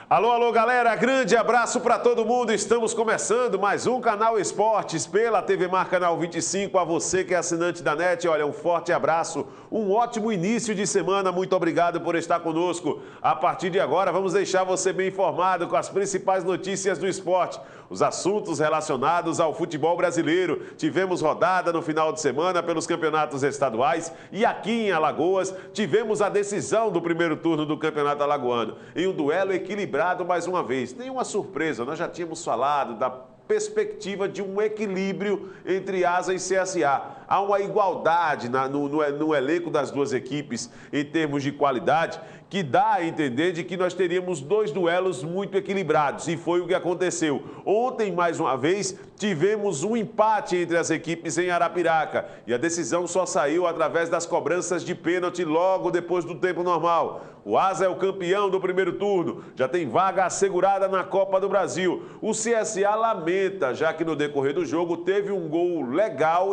Alô, alô, galera, grande abraço para todo mundo. Estamos começando mais um Canal Esportes pela TV Mar Canal 25. A você que é assinante da NET, olha, um forte abraço, um ótimo início de semana. Muito obrigado por estar conosco. A partir de agora, vamos deixar você bem informado com as principais notícias do esporte, os assuntos relacionados ao futebol brasileiro. Tivemos rodada no final de semana pelos campeonatos estaduais e aqui em Alagoas tivemos a decisão do primeiro turno do Campeonato Alagoano, em um duelo equilibrado mais uma vez. Nenhuma surpresa, nós já tínhamos falado da perspectiva de um equilíbrio entre Asa e CSA. Há uma igualdade no elenco das duas equipes em termos de qualidade, que dá a entender de que nós teríamos dois duelos muito equilibrados, e foi o que aconteceu. Ontem, mais uma vez, tivemos um empate entre as equipes em Arapiraca, e a decisão só saiu através das cobranças de pênalti logo depois do tempo normal. O Asa é o campeão do primeiro turno, já tem vaga assegurada na Copa do Brasil. O CSA lamenta, já que no decorrer do jogo teve um gol legal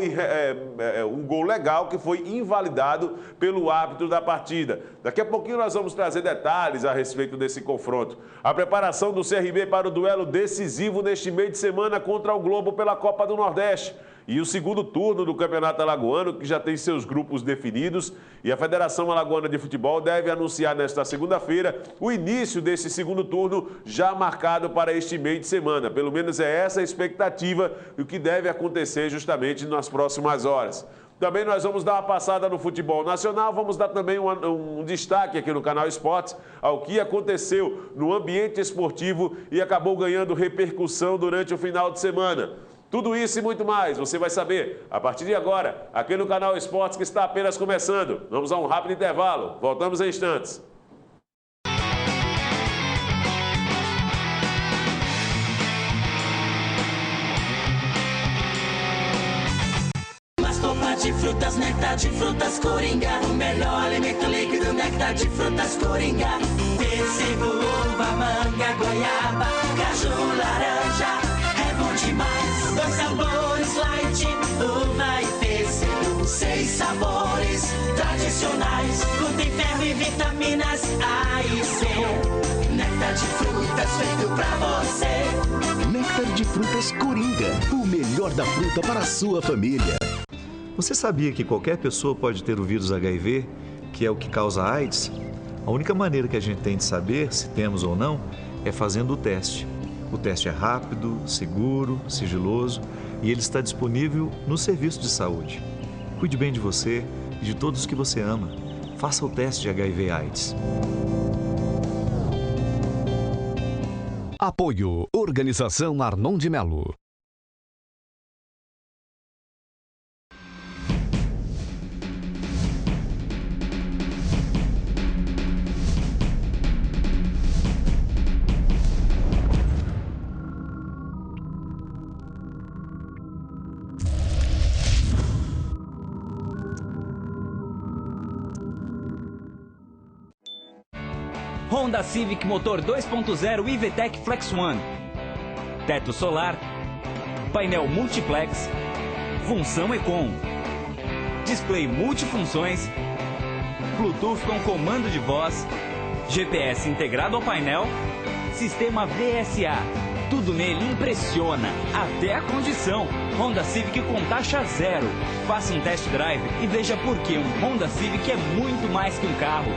que foi invalidado pelo árbitro da partida. Daqui a pouquinho nós vamos trazer detalhes a respeito desse confronto. A preparação do CRB para o duelo decisivo neste meio de semana contra o Globo pela Copa do Nordeste. E o segundo turno do Campeonato Alagoano, que já tem seus grupos definidos, e a Federação Alagoana de Futebol deve anunciar nesta segunda-feira o início desse segundo turno, já marcado para este meio de semana. Pelo menos é essa a expectativa do que deve acontecer justamente nas próximas horas. Também nós vamos dar uma passada no futebol nacional, vamos dar também um destaque aqui no Canal Esportes ao que aconteceu no ambiente esportivo e acabou ganhando repercussão durante o final de semana. Tudo isso e muito mais você vai saber a partir de agora, aqui no Canal Esportes, que está apenas começando. Vamos a um rápido intervalo, voltamos em instantes. De frutas, néctar de frutas Coringa, o melhor alimento líquido, néctar de frutas Coringa. Pêssego, uva, manga, goiaba, caju, laranja, é bom demais. 2 sabores light, uva e pêssego, 6 sabores tradicionais, contém ferro e vitaminas A e C. Néctar de frutas feito pra você. Néctar de frutas Coringa, o melhor da fruta para a sua família. Você sabia que qualquer pessoa pode ter o vírus HIV, que é o que causa AIDS? A única maneira que a gente tem de saber se temos ou não é fazendo o teste. O teste é rápido, seguro, sigiloso e ele está disponível no serviço de saúde. Cuide bem de você e de todos que você ama. Faça o teste de HIV/AIDS. Apoio Organização Arnon de Melo. Honda Civic motor 2.0 e VTEC Flex One. Teto solar, painel multiplex, função Econ, display multifunções, Bluetooth com comando de voz, GPS integrado ao painel, sistema VSA. Tudo nele impressiona, até a condição. Honda Civic com taxa zero. Faça um test drive e veja por que um Honda Civic é muito mais que um carro.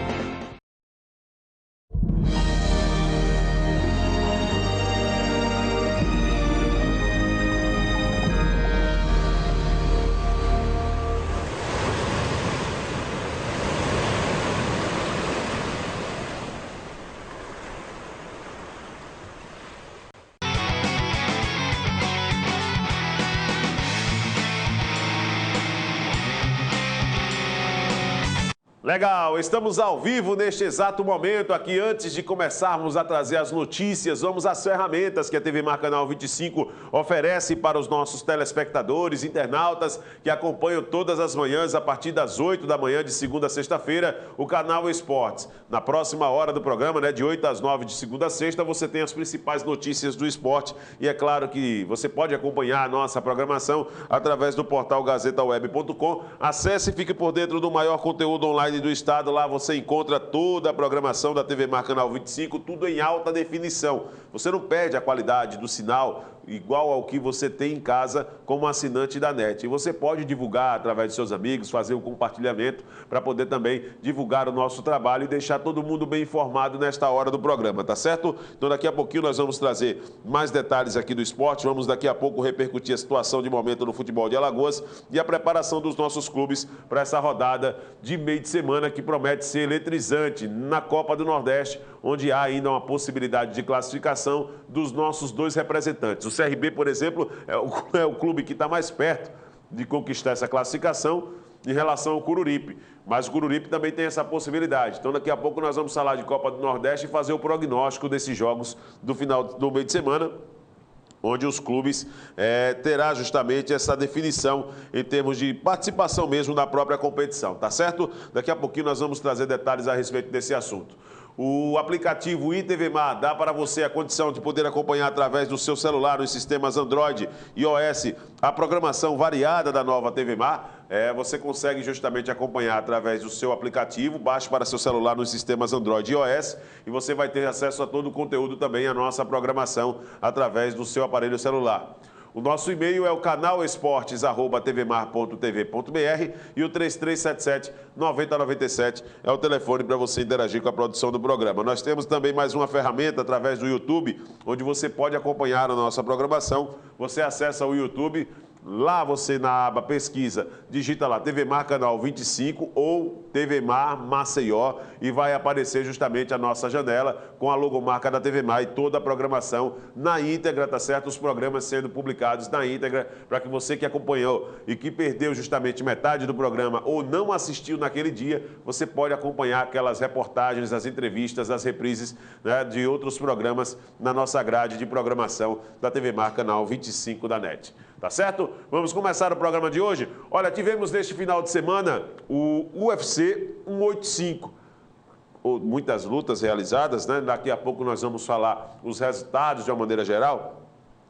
Legal, estamos ao vivo neste exato momento. Aqui, antes de começarmos a trazer as notícias, vamos às ferramentas que a TV Mar Canal 25 oferece para os nossos telespectadores, internautas que acompanham todas as manhãs, a partir das 8 da manhã, de segunda a sexta-feira, o Canal Esportes. Na próxima hora do programa, de 8 às 9 de segunda a sexta, você tem as principais notícias do esporte. E é claro que você pode acompanhar a nossa programação através do portal gazetaweb.com. Acesse e fique por dentro do maior conteúdo online online do estado. Lá você encontra toda a programação da TV Mar Canal 25, tudo em alta definição. Você não perde a qualidade do sinal igual ao que você tem em casa como assinante da NET. E você pode divulgar através de seus amigos, fazer um compartilhamento para poder também divulgar o nosso trabalho e deixar todo mundo bem informado nesta hora do programa, tá certo? Então daqui a pouquinho nós vamos trazer mais detalhes aqui do esporte, vamos daqui a pouco repercutir a situação de momento no futebol de Alagoas e a preparação dos nossos clubes para essa rodada de meio de semana que promete ser eletrizante na Copa do Nordeste, onde há ainda uma possibilidade de classificação dos nossos dois representantes. O CRB, por exemplo, é o clube que está mais perto de conquistar essa classificação em relação ao Coruripe. Mas o Coruripe também tem essa possibilidade. Então, daqui a pouco nós vamos falar de Copa do Nordeste e fazer o prognóstico desses jogos do final do meio de semana, onde os clubes terá justamente essa definição em termos de participação mesmo na própria competição, tá certo? Daqui a pouquinho nós vamos trazer detalhes a respeito desse assunto. O aplicativo ITV Mar dá para você a condição de poder acompanhar através do seu celular nos sistemas Android e iOS a programação variada da nova TV Mar. Você consegue justamente acompanhar através do seu aplicativo, baixe para seu celular nos sistemas Android e iOS e você vai ter acesso a todo o conteúdo também, a nossa programação através do seu aparelho celular. O nosso e-mail é o canalesportes@tvmar.tv.br e o 3377-9097 é o telefone para você interagir com a produção do programa. Nós temos também mais uma ferramenta através do YouTube, onde você pode acompanhar a nossa programação. Você acessa o YouTube, lá você na aba pesquisa, digita lá TV Mar Canal 25 ou TV Mar Maceió e vai aparecer justamente a nossa janela com a logomarca da TV Mar e toda a programação na íntegra, tá certo? Os programas sendo publicados na íntegra para que você que acompanhou e que perdeu justamente metade do programa ou não assistiu naquele dia, você pode acompanhar aquelas reportagens, as entrevistas, as reprises, né, de outros programas na nossa grade de programação da TV Mar Canal 25 da NET. Tá certo? Vamos começar o programa de hoje. Olha, tivemos neste final de semana o UFC 185. Muitas lutas realizadas, né? Daqui a pouco nós vamos falar os resultados de uma maneira geral.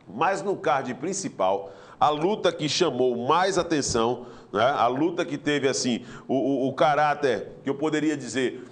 Mas no card principal, a luta que chamou mais atenção, né? A luta que teve assim o caráter, que eu poderia dizer,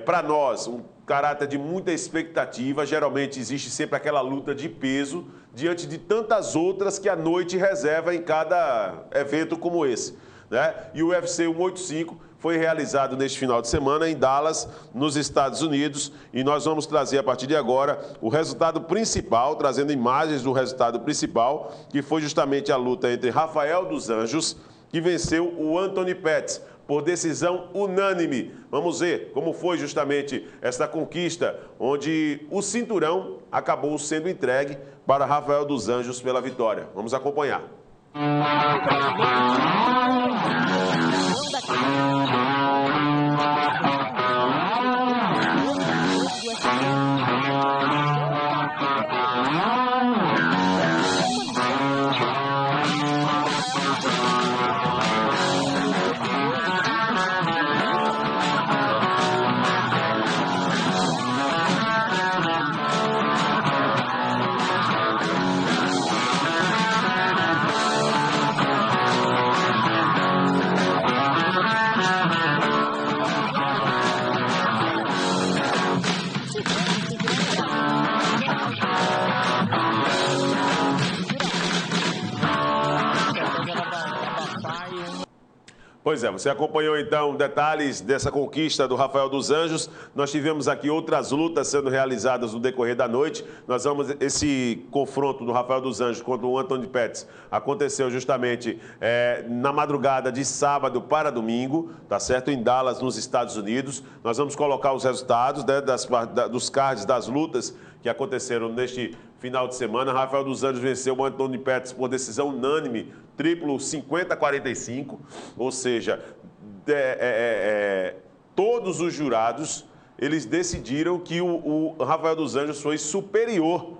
para nós, um caráter de muita expectativa. Geralmente existe sempre aquela luta de peso diante de tantas outras que a noite reserva em cada evento como esse, né? E o UFC 185 foi realizado neste final de semana em Dallas, nos Estados Unidos, e nós vamos trazer a partir de agora o resultado principal, trazendo imagens do resultado principal, que foi justamente a luta entre Rafael dos Anjos, que venceu o Anthony Pettis por decisão unânime. Vamos ver como foi justamente essa conquista, onde o cinturão acabou sendo entregue para Rafael dos Anjos pela vitória. Vamos acompanhar. Pois é, você acompanhou então detalhes dessa conquista do Rafael dos Anjos. Nós tivemos aqui outras lutas sendo realizadas no decorrer da noite. Nós vamos, esse confronto do Rafael dos Anjos contra o Anthony Pettis aconteceu justamente na madrugada de sábado para domingo, tá certo? Em Dallas, nos Estados Unidos. Nós vamos colocar os resultados, né, dos cards das lutas que aconteceram neste final de semana. Rafael dos Anjos venceu o Anthony Pettis por decisão unânime, triplo 50-45, ou seja, todos os jurados, eles decidiram que o Rafael dos Anjos foi superior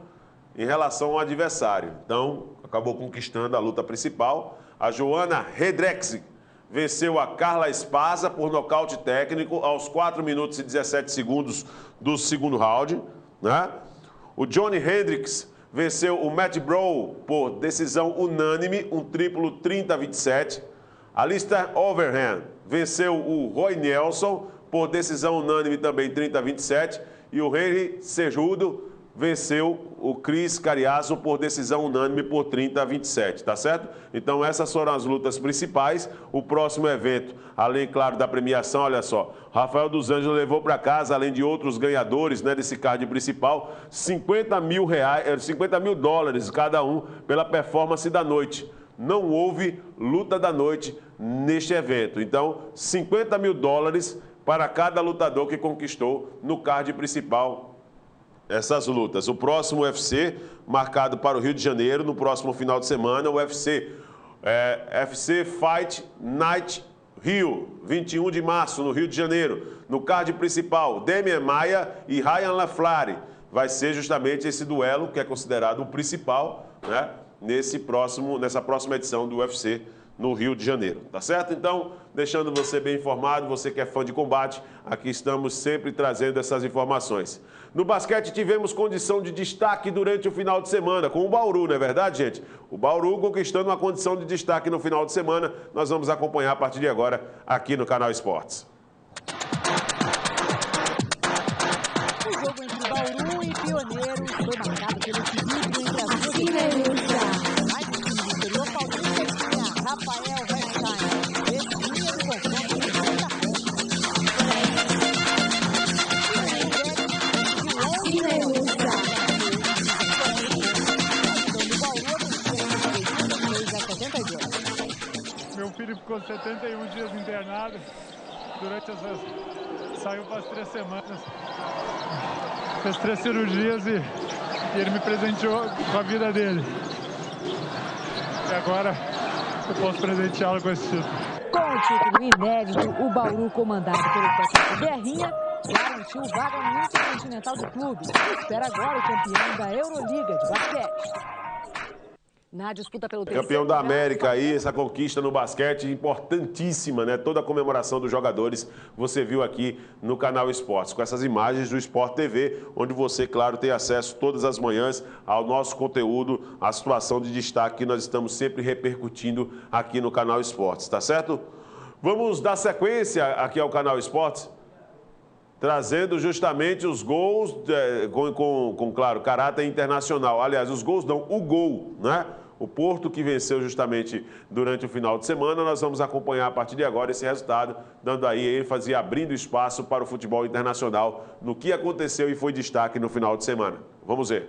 em relação ao adversário. Então, acabou conquistando a luta principal. A Joana Redrex venceu a Carla Esparza por nocaute técnico aos 4 minutos e 17 segundos do segundo round, né? O Johnny Hendricks venceu o Matt Brown por decisão unânime, um triplo 30-27. Alistair Overeem venceu o Roy Nelson por decisão unânime também 30-27. E o Henry Cejudo venceu o Chris Cariaso por decisão unânime por 30-27, tá certo? Então essas foram as lutas principais. O próximo evento, além, claro, da premiação, olha só, Rafael dos Anjos levou para casa, além de outros ganhadores, né, desse card principal, 50 mil dólares cada um pela performance da noite. Não houve luta da noite neste evento. Então, 50 mil dólares para cada lutador que conquistou no card principal essas lutas. O próximo UFC, marcado para o Rio de Janeiro, no próximo final de semana, o UFC Fight Night Rio, 21 de março, no Rio de Janeiro. No card principal, Demian Maia e Ryan LaFlare. Vai ser justamente esse duelo, que é considerado o principal, né, nessa próxima edição do UFC no Rio de Janeiro, tá certo? Então, deixando você bem informado, você que é fã de combate, aqui estamos sempre trazendo essas informações. No basquete tivemos condição de destaque durante o final de semana, com o Bauru, não é verdade, gente? O Bauru conquistando uma condição de destaque no final de semana, nós vamos acompanhar a partir de agora aqui no Canal Esportes. O jogo entre Bauru e Pioneiros foi marcado pelo equilíbrio entre as duas equipes. Mais do time do interior paulista tinha Rafael Weinstein, esse do confronto de segunda Meu filho ficou 71 dias internado. Saiu faz 3 semanas. Fez 3 cirurgias e ele me presenteou com a vida dele. E agora eu posso presenteá-lo com esse título. Com o título inédito, o Bauru, comandado pelo técnico Guerrinha, garantiu vaga no Intercontinental do clube e espera agora o campeão da Euroliga de basquete. Na disputa pelo Campeão da América aí, essa conquista no basquete importantíssima, né? Toda a comemoração dos jogadores você viu aqui no Canal Esportes, com essas imagens do Sport TV, onde você, claro, tem acesso todas as manhãs ao nosso conteúdo, a situação de destaque que nós estamos sempre repercutindo aqui no Canal Esportes, tá certo? Vamos dar sequência aqui ao Canal Esportes, trazendo justamente os gols com, claro, caráter internacional. Aliás, os gols não, o gol, né? O Porto que venceu justamente durante o final de semana. Nós vamos acompanhar a partir de agora esse resultado, dando aí ênfase e abrindo espaço para o futebol internacional no que aconteceu e foi destaque no final de semana. Vamos ver.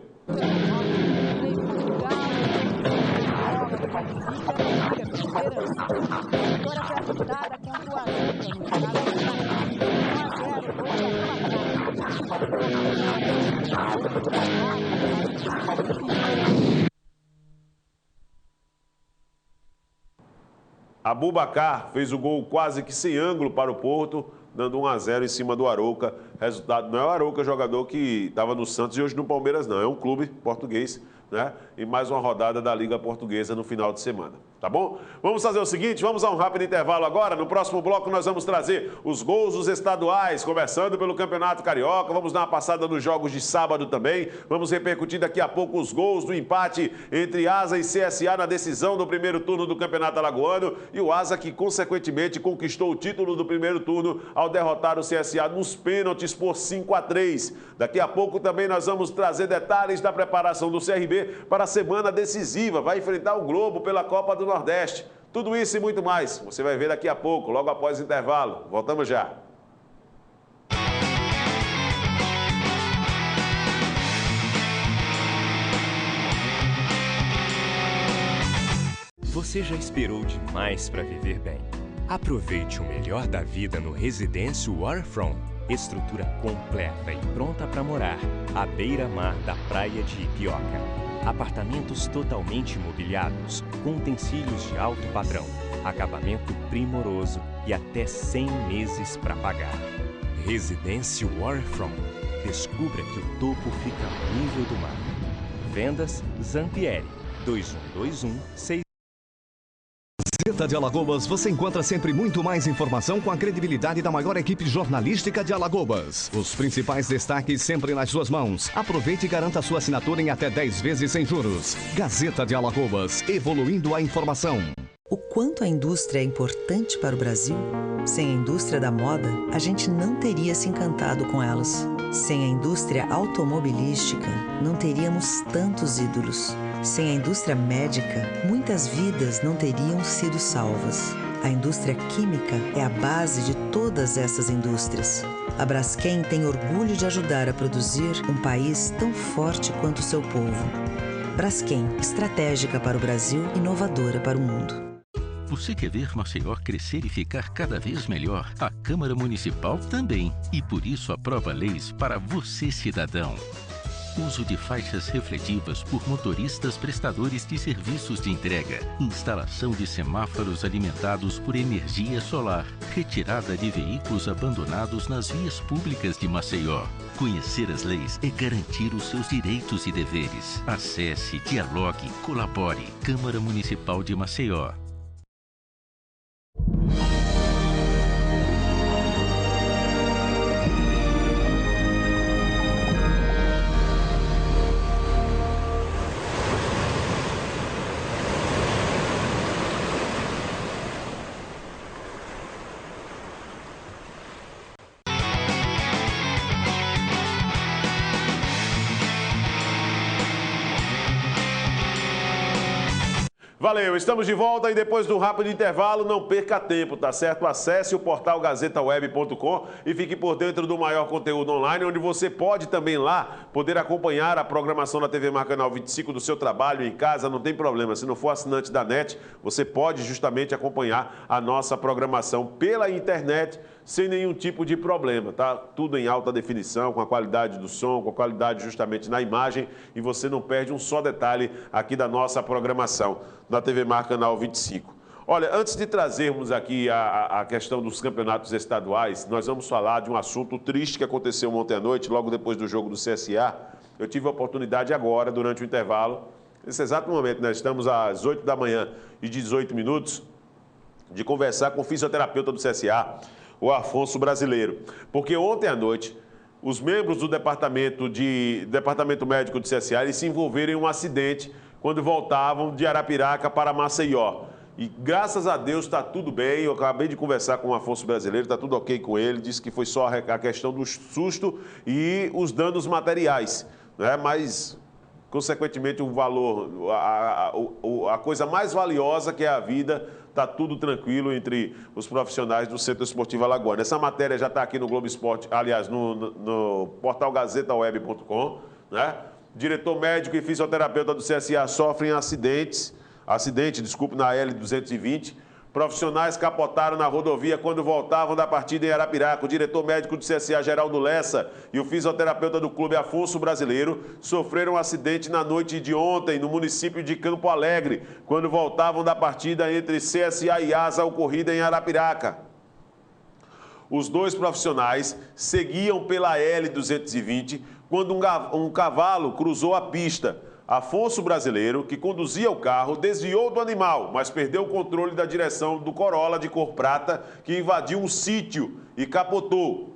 Abubacar fez o gol quase que sem ângulo para o Porto, dando 1-0 em cima do Arouca. Resultado, não é o Arouca jogador que estava no Santos e hoje no Palmeiras, não. É um clube português, né? E mais uma rodada da Liga Portuguesa no final de semana. Tá bom? Vamos fazer o seguinte, vamos a um rápido intervalo agora. No próximo bloco nós vamos trazer os gols dos estaduais, começando pelo Campeonato Carioca. Vamos dar uma passada nos jogos de sábado também. Vamos repercutir daqui a pouco os gols do empate entre Asa e CSA na decisão do primeiro turno do Campeonato Alagoano. E o Asa que, consequentemente, conquistou o título do primeiro turno ao derrotar o CSA nos pênaltis por 5-3. Daqui a pouco também nós vamos trazer detalhes da preparação do CRB para a semana decisiva. Vai enfrentar o Globo pela Copa do Nordeste. Tudo isso e muito mais você vai ver daqui a pouco, logo após o intervalo. Voltamos já. Você já esperou demais para viver bem? Aproveite o melhor da vida no Residêncio Waterfront. Estrutura completa e pronta para morar à beira-mar da praia de Ipioca. Apartamentos totalmente mobiliados, com utensílios de alto padrão, acabamento primoroso e até 100 meses para pagar. Residência Waterfront. Descubra que o topo fica ao nível do mar. Vendas Zampieri 2121 Gazeta de Alagoas, você encontra sempre muito mais informação com a credibilidade da maior equipe jornalística de Alagoas. Os principais destaques sempre nas suas mãos. Aproveite e garanta sua assinatura em até 10 vezes sem juros. Gazeta de Alagoas, evoluindo a informação. O quanto a indústria é importante para o Brasil? Sem a indústria da moda, a gente não teria se encantado com elas. Sem a indústria automobilística, não teríamos tantos ídolos. Sem a indústria médica, muitas vidas não teriam sido salvas. A indústria química é a base de todas essas indústrias. A Braskem tem orgulho de ajudar a produzir um país tão forte quanto o seu povo. Braskem, estratégica para o Brasil, inovadora para o mundo. Você quer ver Maceió crescer e ficar cada vez melhor? A Câmara Municipal também. E por isso aprova leis para você, cidadão. Uso de faixas refletivas por motoristas prestadores de serviços de entrega. Instalação de semáforos alimentados por energia solar. Retirada de veículos abandonados nas vias públicas de Maceió. Conhecer as leis é garantir os seus direitos e deveres. Acesse, dialogue, colabore. Câmara Municipal de Maceió. Valeu, estamos de volta e depois do rápido intervalo, não perca tempo, tá certo? Acesse o portal gazetaweb.com e fique por dentro do maior conteúdo online, onde você pode também lá poder acompanhar a programação da TV Mar Canal 25 do seu trabalho em casa, não tem problema. Se não for assinante da NET, você pode justamente acompanhar a nossa programação pela internet, sem nenhum tipo de problema, tá? Tudo em alta definição, com a qualidade do som, com a qualidade justamente na imagem, e você não perde um só detalhe aqui da nossa programação da TV Mar Canal 25. Olha, antes de trazermos aqui a questão dos campeonatos estaduais, nós vamos falar de um assunto triste que aconteceu ontem à noite, logo depois do jogo do CSA. Eu tive a oportunidade agora, durante o intervalo, nesse exato momento, nós estamos às 8 da manhã e 18 minutos, de conversar com o fisioterapeuta do CSA, o Afonso Brasileiro. Porque ontem à noite, os membros do departamento médico do CSA eles se envolveram em um acidente quando voltavam de Arapiraca para Maceió. E graças a Deus está tudo bem. Eu acabei de conversar com o Afonso Brasileiro, está tudo ok com ele. Disse que foi só a questão do susto e os danos materiais, né? Mas, consequentemente, o valor, a coisa mais valiosa que é a vida, está tudo tranquilo entre os profissionais do Centro Esportivo Alagoano. Essa matéria já está aqui no Globo Esporte, aliás, no portal gazetaweb.com, né? Diretor médico e fisioterapeuta do CSA sofrem acidente, na L220. Profissionais capotaram na rodovia quando voltavam da partida em Arapiraca. O diretor médico do CSA, Geraldo Lessa, e o fisioterapeuta do clube, Afonso Brasileiro, sofreram um acidente na noite de ontem, no município de Campo Alegre, quando voltavam da partida entre CSA e ASA, ocorrida em Arapiraca. Os dois profissionais seguiam pela L220 quando um cavalo cruzou a pista. Afonso Brasileiro, que conduzia o carro, desviou do animal, mas perdeu o controle da direção do Corolla de cor prata, que invadiu um sítio e capotou.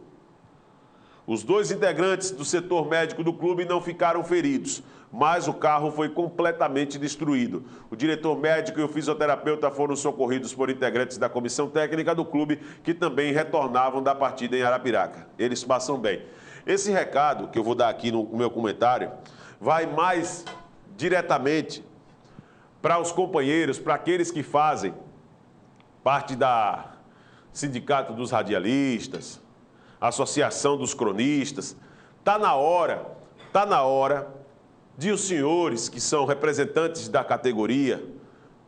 Os dois integrantes do setor médico do clube não ficaram feridos, mas o carro foi completamente destruído. O diretor médico e o fisioterapeuta foram socorridos por integrantes da comissão técnica do clube, que também retornavam da partida em Arapiraca. Eles passam bem. Esse recado que eu vou dar aqui no meu comentário vai mais diretamente para os companheiros, para aqueles que fazem parte da Sindicato dos Radialistas, Associação dos Cronistas. Está na hora de os senhores, que são representantes da categoria,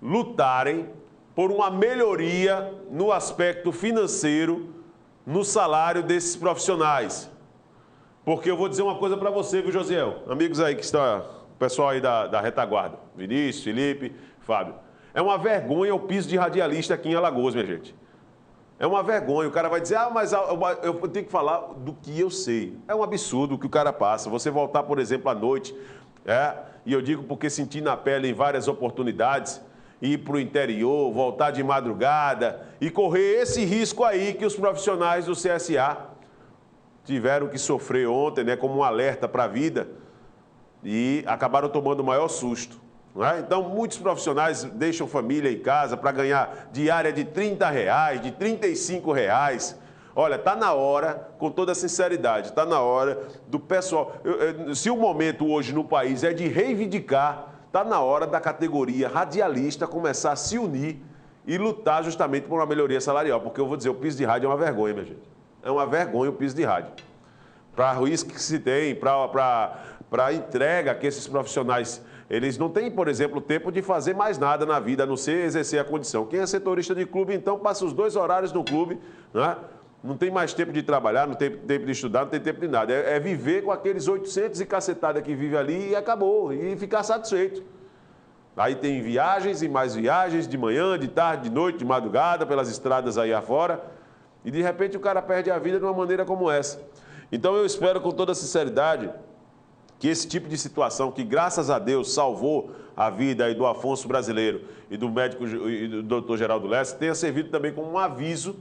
lutarem por uma melhoria no aspecto financeiro, no salário desses profissionais. Porque eu vou dizer uma coisa para você, viu, Josiel? Amigos aí que estão, o pessoal aí da retaguarda, Vinícius, Felipe, Fábio. É uma vergonha o piso de radialista aqui em Alagoas, minha gente. É uma vergonha. O cara vai dizer, mas eu tenho que falar do que eu sei. É um absurdo o que o cara passa. Você voltar, por exemplo, à noite, e eu digo porque senti na pele em várias oportunidades, ir para o interior, voltar de madrugada e correr esse risco aí que os profissionais do CSA tiveram que sofrer ontem, né, como um alerta para a vida, e acabaram tomando o maior susto. Não é? Então, muitos profissionais deixam família em casa para ganhar diária de R$30, de R$35. Olha, está na hora, com toda sinceridade, está na hora do pessoal... Se o momento hoje no país é de reivindicar, está na hora da categoria radialista começar a se unir e lutar justamente por uma melhoria salarial. Porque eu vou dizer, o piso de rádio é uma vergonha, minha gente. É uma vergonha o piso de rádio. Para o risco que se tem, para a entrega que esses profissionais... Eles não têm, por exemplo, tempo de fazer mais nada na vida, a não ser exercer a condição. Quem é setorista de clube, então, passa os 2 horários no clube, né? Não tem mais tempo de trabalhar, não tem tempo de estudar, não tem tempo de nada. É viver com aqueles 800 e cacetada que vive ali e acabou, e ficar satisfeito. Aí tem viagens e mais viagens, de manhã, de tarde, de noite, de madrugada, pelas estradas aí afora, e de repente o cara perde a vida de uma maneira como essa. Então eu espero com toda sinceridade que esse tipo de situação, que graças a Deus salvou a vida aí do Afonso Brasileiro e do médico e do doutor Geraldo Lessa, tenha servido também como um aviso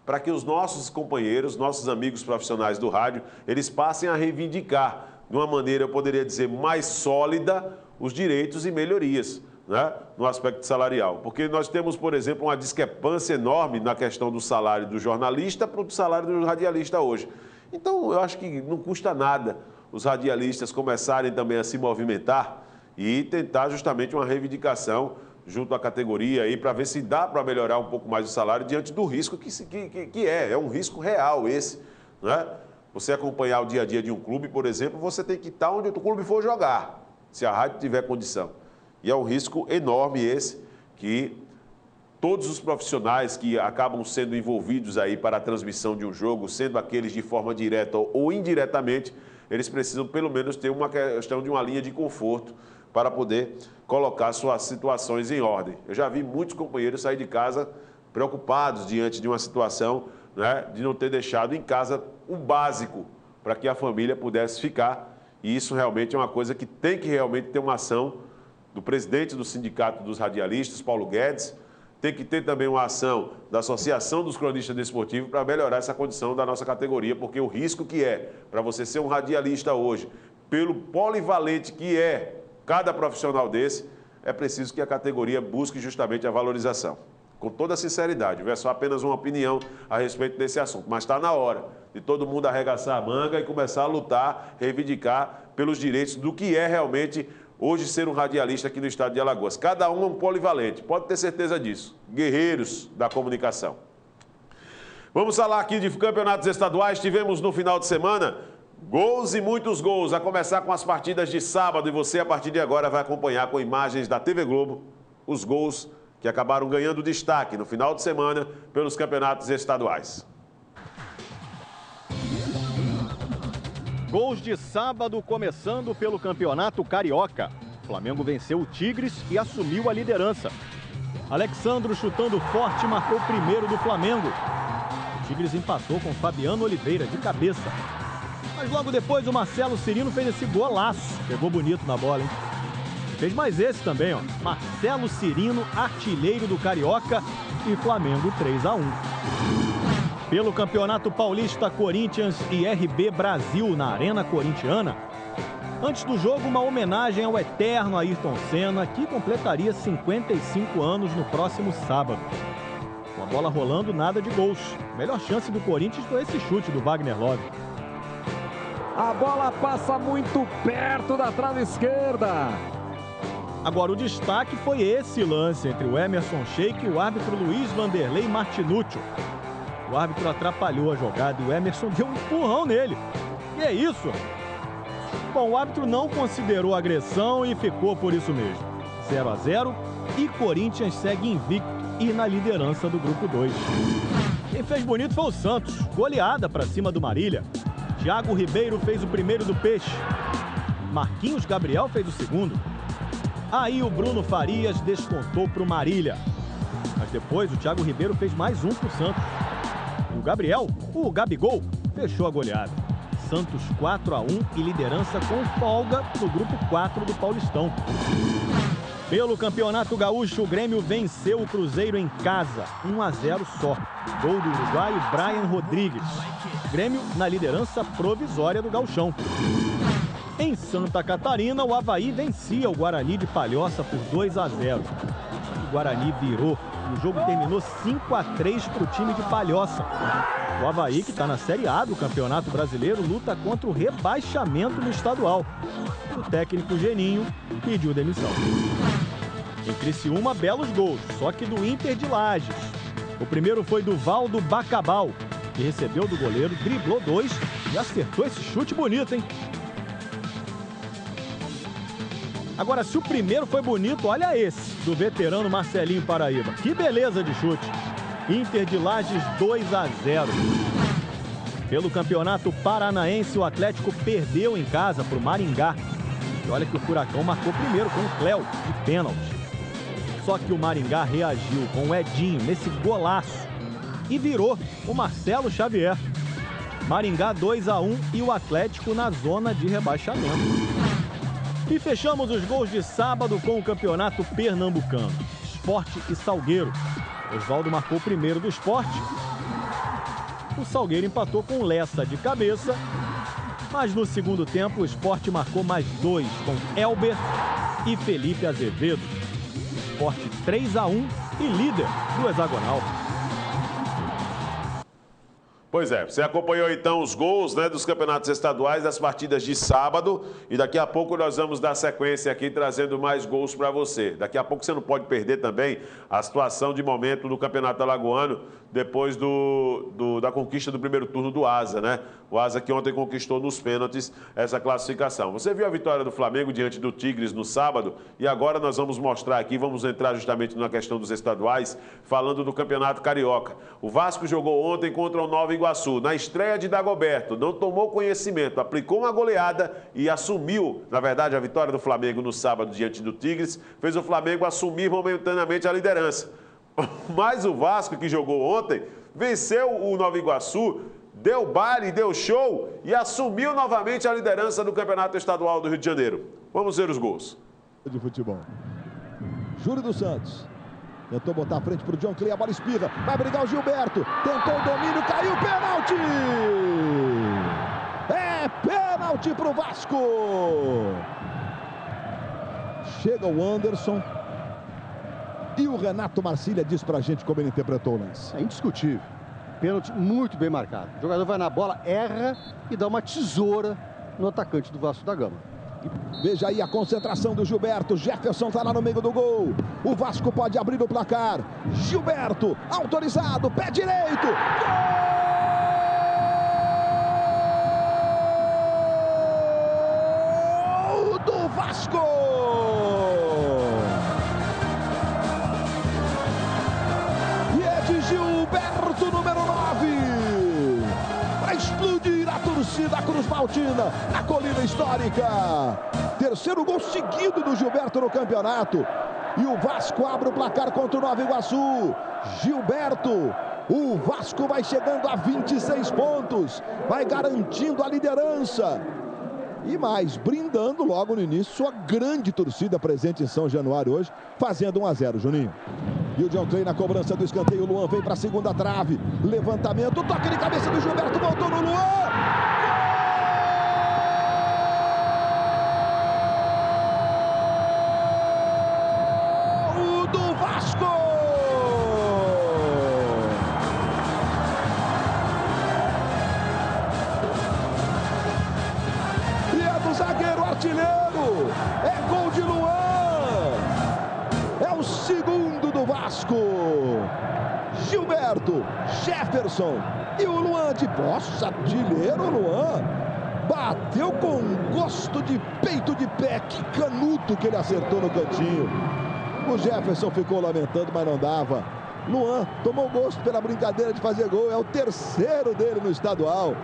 para que os nossos companheiros, nossos amigos profissionais do rádio, eles passem a reivindicar, de uma maneira, eu poderia dizer, mais sólida, os direitos e melhorias, né, no aspecto salarial. Porque nós temos, por exemplo, uma discrepância enorme na questão do salário do jornalista para o salário do radialista hoje. Então, eu acho que não custa nada os radialistas começarem também a se movimentar e tentar justamente uma reivindicação junto à categoria aí para ver se dá para melhorar um pouco mais o salário diante do risco que é um risco real esse, né? Você acompanhar o dia a dia de um clube, por exemplo, você tem que estar onde o clube for jogar, se a rádio tiver condição. E é um risco enorme esse que todos os profissionais que acabam sendo envolvidos aí para a transmissão de um jogo, sendo aqueles de forma direta ou indiretamente, eles precisam pelo menos ter uma questão de uma linha de conforto para poder colocar suas situações em ordem. Eu já vi muitos companheiros sair de casa preocupados diante de uma situação, né, de não ter deixado em casa o básico para que a família pudesse ficar. E isso realmente é uma coisa que tem que realmente ter uma ação do presidente do Sindicato dos Radialistas, Paulo Guedes. Tem que ter também uma ação da Associação dos Cronistas Desportivos para melhorar essa condição da nossa categoria, porque o risco que é para você ser um radialista hoje, pelo polivalente que é cada profissional desse, é preciso que a categoria busque justamente a valorização. Com toda sinceridade, não é só apenas uma opinião a respeito desse assunto, mas está na hora de todo mundo arregaçar a manga e começar a lutar, reivindicar pelos direitos do que é realmente hoje ser um radialista aqui no estado de Alagoas. Cada um é um polivalente, pode ter certeza disso. Guerreiros da comunicação. Vamos falar aqui de campeonatos estaduais. Tivemos no final de semana gols e muitos gols, a começar com as partidas de sábado. E você, a partir de agora, vai acompanhar com imagens da TV Globo os gols que acabaram ganhando destaque no final de semana pelos campeonatos estaduais. Gols de sábado, começando pelo Campeonato Carioca. O Flamengo venceu o Tigres e assumiu a liderança. Alexandro, chutando forte, marcou o primeiro do Flamengo. O Tigres empatou com Fabiano Oliveira de cabeça. Mas logo depois o Marcelo Cirino fez esse golaço. Pegou bonito na bola, hein? Fez mais esse também, ó. Marcelo Cirino, artilheiro do Carioca, e Flamengo 3-1. Pelo Campeonato Paulista, Corinthians e RB Brasil na Arena Corintiana. Antes do jogo, uma homenagem ao eterno Ayrton Senna, que completaria 55 anos no próximo sábado. Com a bola rolando, nada de gols. A melhor chance do Corinthians foi esse chute do Wagner Love. A bola passa muito perto da trave esquerda. Agora, o destaque foi esse lance entre o Emerson Sheik e o árbitro Luiz Vanderlei Martinucci. O árbitro atrapalhou a jogada e o Emerson deu um empurrão nele. E é isso. Bom, o árbitro não considerou agressão e ficou por isso mesmo. 0-0 e Corinthians segue invicto e na liderança do Grupo 2. Quem fez bonito foi o Santos. Goleada para cima do Marília. Thiago Ribeiro fez o primeiro do Peixe. Marquinhos Gabriel fez o segundo. Aí o Bruno Farias descontou para o Marília. Mas depois o Thiago Ribeiro fez mais um para o Santos. O Gabriel, o Gabigol, fechou a goleada. Santos 4-1 e liderança com folga no Grupo 4 do Paulistão. Pelo Campeonato Gaúcho, o Grêmio venceu o Cruzeiro em casa, 1-0 só. Gol do uruguaio Brian Rodrigues. Grêmio na liderança provisória do Gauchão. Em Santa Catarina, o Avaí vencia o Guarani de Palhoça por 2-0. O Guarani virou e o jogo terminou 5-3 para o time de Palhoça. O Avaí, que está na Série A do Campeonato Brasileiro, luta contra o rebaixamento no estadual. O técnico Geninho pediu demissão. Em Criciúma, belos gols, só que do Inter de Lages. O primeiro foi do Valdo Bacabal, que recebeu do goleiro, driblou 2 e acertou esse chute bonito, hein? Agora, se o primeiro foi bonito, olha esse, do veterano Marcelinho Paraíba. Que beleza de chute. Inter de Lages 2-0. Pelo Campeonato Paranaense, o Atlético perdeu em casa para o Maringá. E olha que o Furacão marcou primeiro com o Cléo, de pênalti. Só que o Maringá reagiu com o Edinho nesse golaço e virou o Marcelo Xavier. Maringá 2-1 e o Atlético na zona de rebaixamento. E fechamos os gols de sábado com o Campeonato Pernambucano. Sport e Salgueiro. Osvaldo marcou o primeiro do Sport. O Salgueiro empatou com o Lessa de cabeça. Mas no segundo tempo o Sport marcou mais 2 com Elber e Felipe Azevedo. Sport 3-1 e líder do hexagonal. Pois é, você acompanhou então os gols, né, dos campeonatos estaduais, das partidas de sábado, e daqui a pouco nós vamos dar sequência aqui trazendo mais gols para você. Daqui a pouco você não pode perder também a situação de momento do Campeonato Alagoano, depois da conquista do primeiro turno do Asa, né? O Asa que ontem conquistou nos pênaltis essa classificação. Você viu a vitória do Flamengo diante do Tigres no sábado, e agora nós vamos mostrar aqui, vamos entrar justamente na questão dos estaduais, falando do Campeonato Carioca. O Vasco jogou ontem contra o Nova Iguaçu, na estreia de Dagoberto, não tomou conhecimento, aplicou uma goleada e assumiu, na verdade, a vitória do Flamengo no sábado diante do Tigres, fez o Flamengo assumir momentaneamente a liderança. Mas o Vasco, que jogou ontem, venceu o Nova Iguaçu, deu baile, deu show e assumiu novamente a liderança do Campeonato Estadual do Rio de Janeiro. Vamos ver os gols. De futebol. Júlio dos Santos. Tentou botar a frente para o John Clay, a bola espirra. Vai brigar o Gilberto. Tentou o domínio, caiu, pênalti! É pênalti para o Vasco! Chega o Anderson. E o Renato Marcília diz pra gente como ele interpretou o lance. É indiscutível. Pênalti muito bem marcado. O jogador vai na bola, erra e dá uma tesoura no atacante do Vasco da Gama. Veja aí a concentração do Gilberto. Jefferson tá lá no meio do gol. O Vasco pode abrir o placar. Gilberto, autorizado, pé direito. Gol do Vasco! Gilberto, número 9, para explodir a torcida Cruz Maltina na Colina Histórica. Terceiro gol seguido do Gilberto no campeonato. E o Vasco abre o placar contra o Nova Iguaçu. Gilberto, o Vasco vai chegando a 26 pontos, vai garantindo a liderança. E mais, brindando logo no início sua grande torcida presente em São Januário hoje, fazendo 1-0, Juninho. E o John Clay na cobrança do escanteio. O Luan vem para a segunda trave. Levantamento, toque de cabeça do Gilberto. Voltou no Luan. Gol do Vasco! E é do zagueiro artilheiro. É gol de Luan. É o segundo do Vasco. Gilberto, Jefferson e o Luan de Poça, artilheiro Luan. Bateu com gosto de peito de pé. Que canuto que ele acertou no cantinho. O Jefferson ficou lamentando, mas não dava. Luan tomou gosto pela brincadeira de fazer gol. É o terceiro dele no estadual.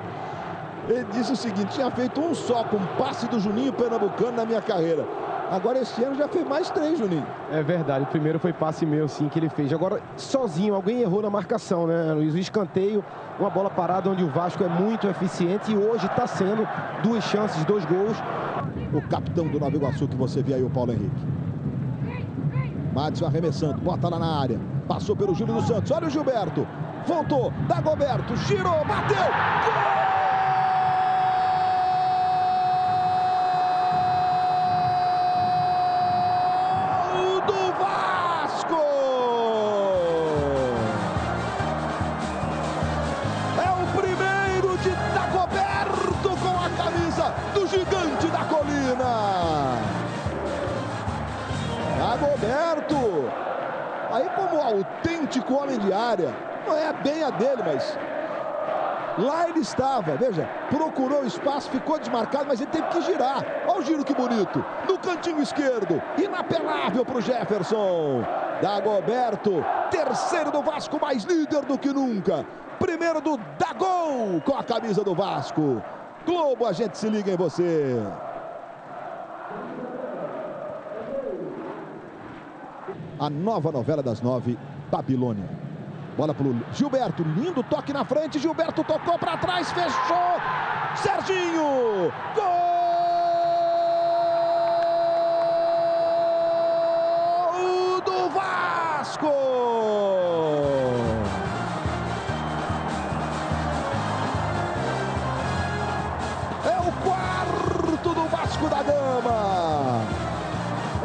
Ele disse o seguinte: tinha feito um só com passe do Juninho Pernambucano na minha carreira. Agora esse ano já fez mais 3, Juninho. É verdade, o primeiro foi passe meu, sim, que ele fez. Agora, sozinho, alguém errou na marcação, né, Luiz? O escanteio, uma bola parada onde o Vasco é muito eficiente e hoje está sendo 2 chances, 2 gols. O capitão do Nova Iguaçu que você vê aí, o Paulo Henrique. Madison arremessando, bota lá na área. Passou pelo Júlio dos Santos, olha o Gilberto. Voltou, Dagoberto, girou, bateu. Gol! gigante da colina. Dagoberto, aí como autêntico homem de área, não é bem a dele, mas lá ele estava, veja, procurou espaço, ficou desmarcado, mas ele teve que girar. Olha o giro que bonito, no cantinho esquerdo, inapelável para o Jefferson. Dagoberto, terceiro do Vasco, mais líder do que nunca. Primeiro do Dagol com a camisa do Vasco. Globo, a gente se liga em você. A nova novela das 9, Babilônia. Bola para o Gilberto, lindo toque na frente, Gilberto tocou para trás, fechou, Serginho, gol do Vasco! É o quarto do Vasco da Gama,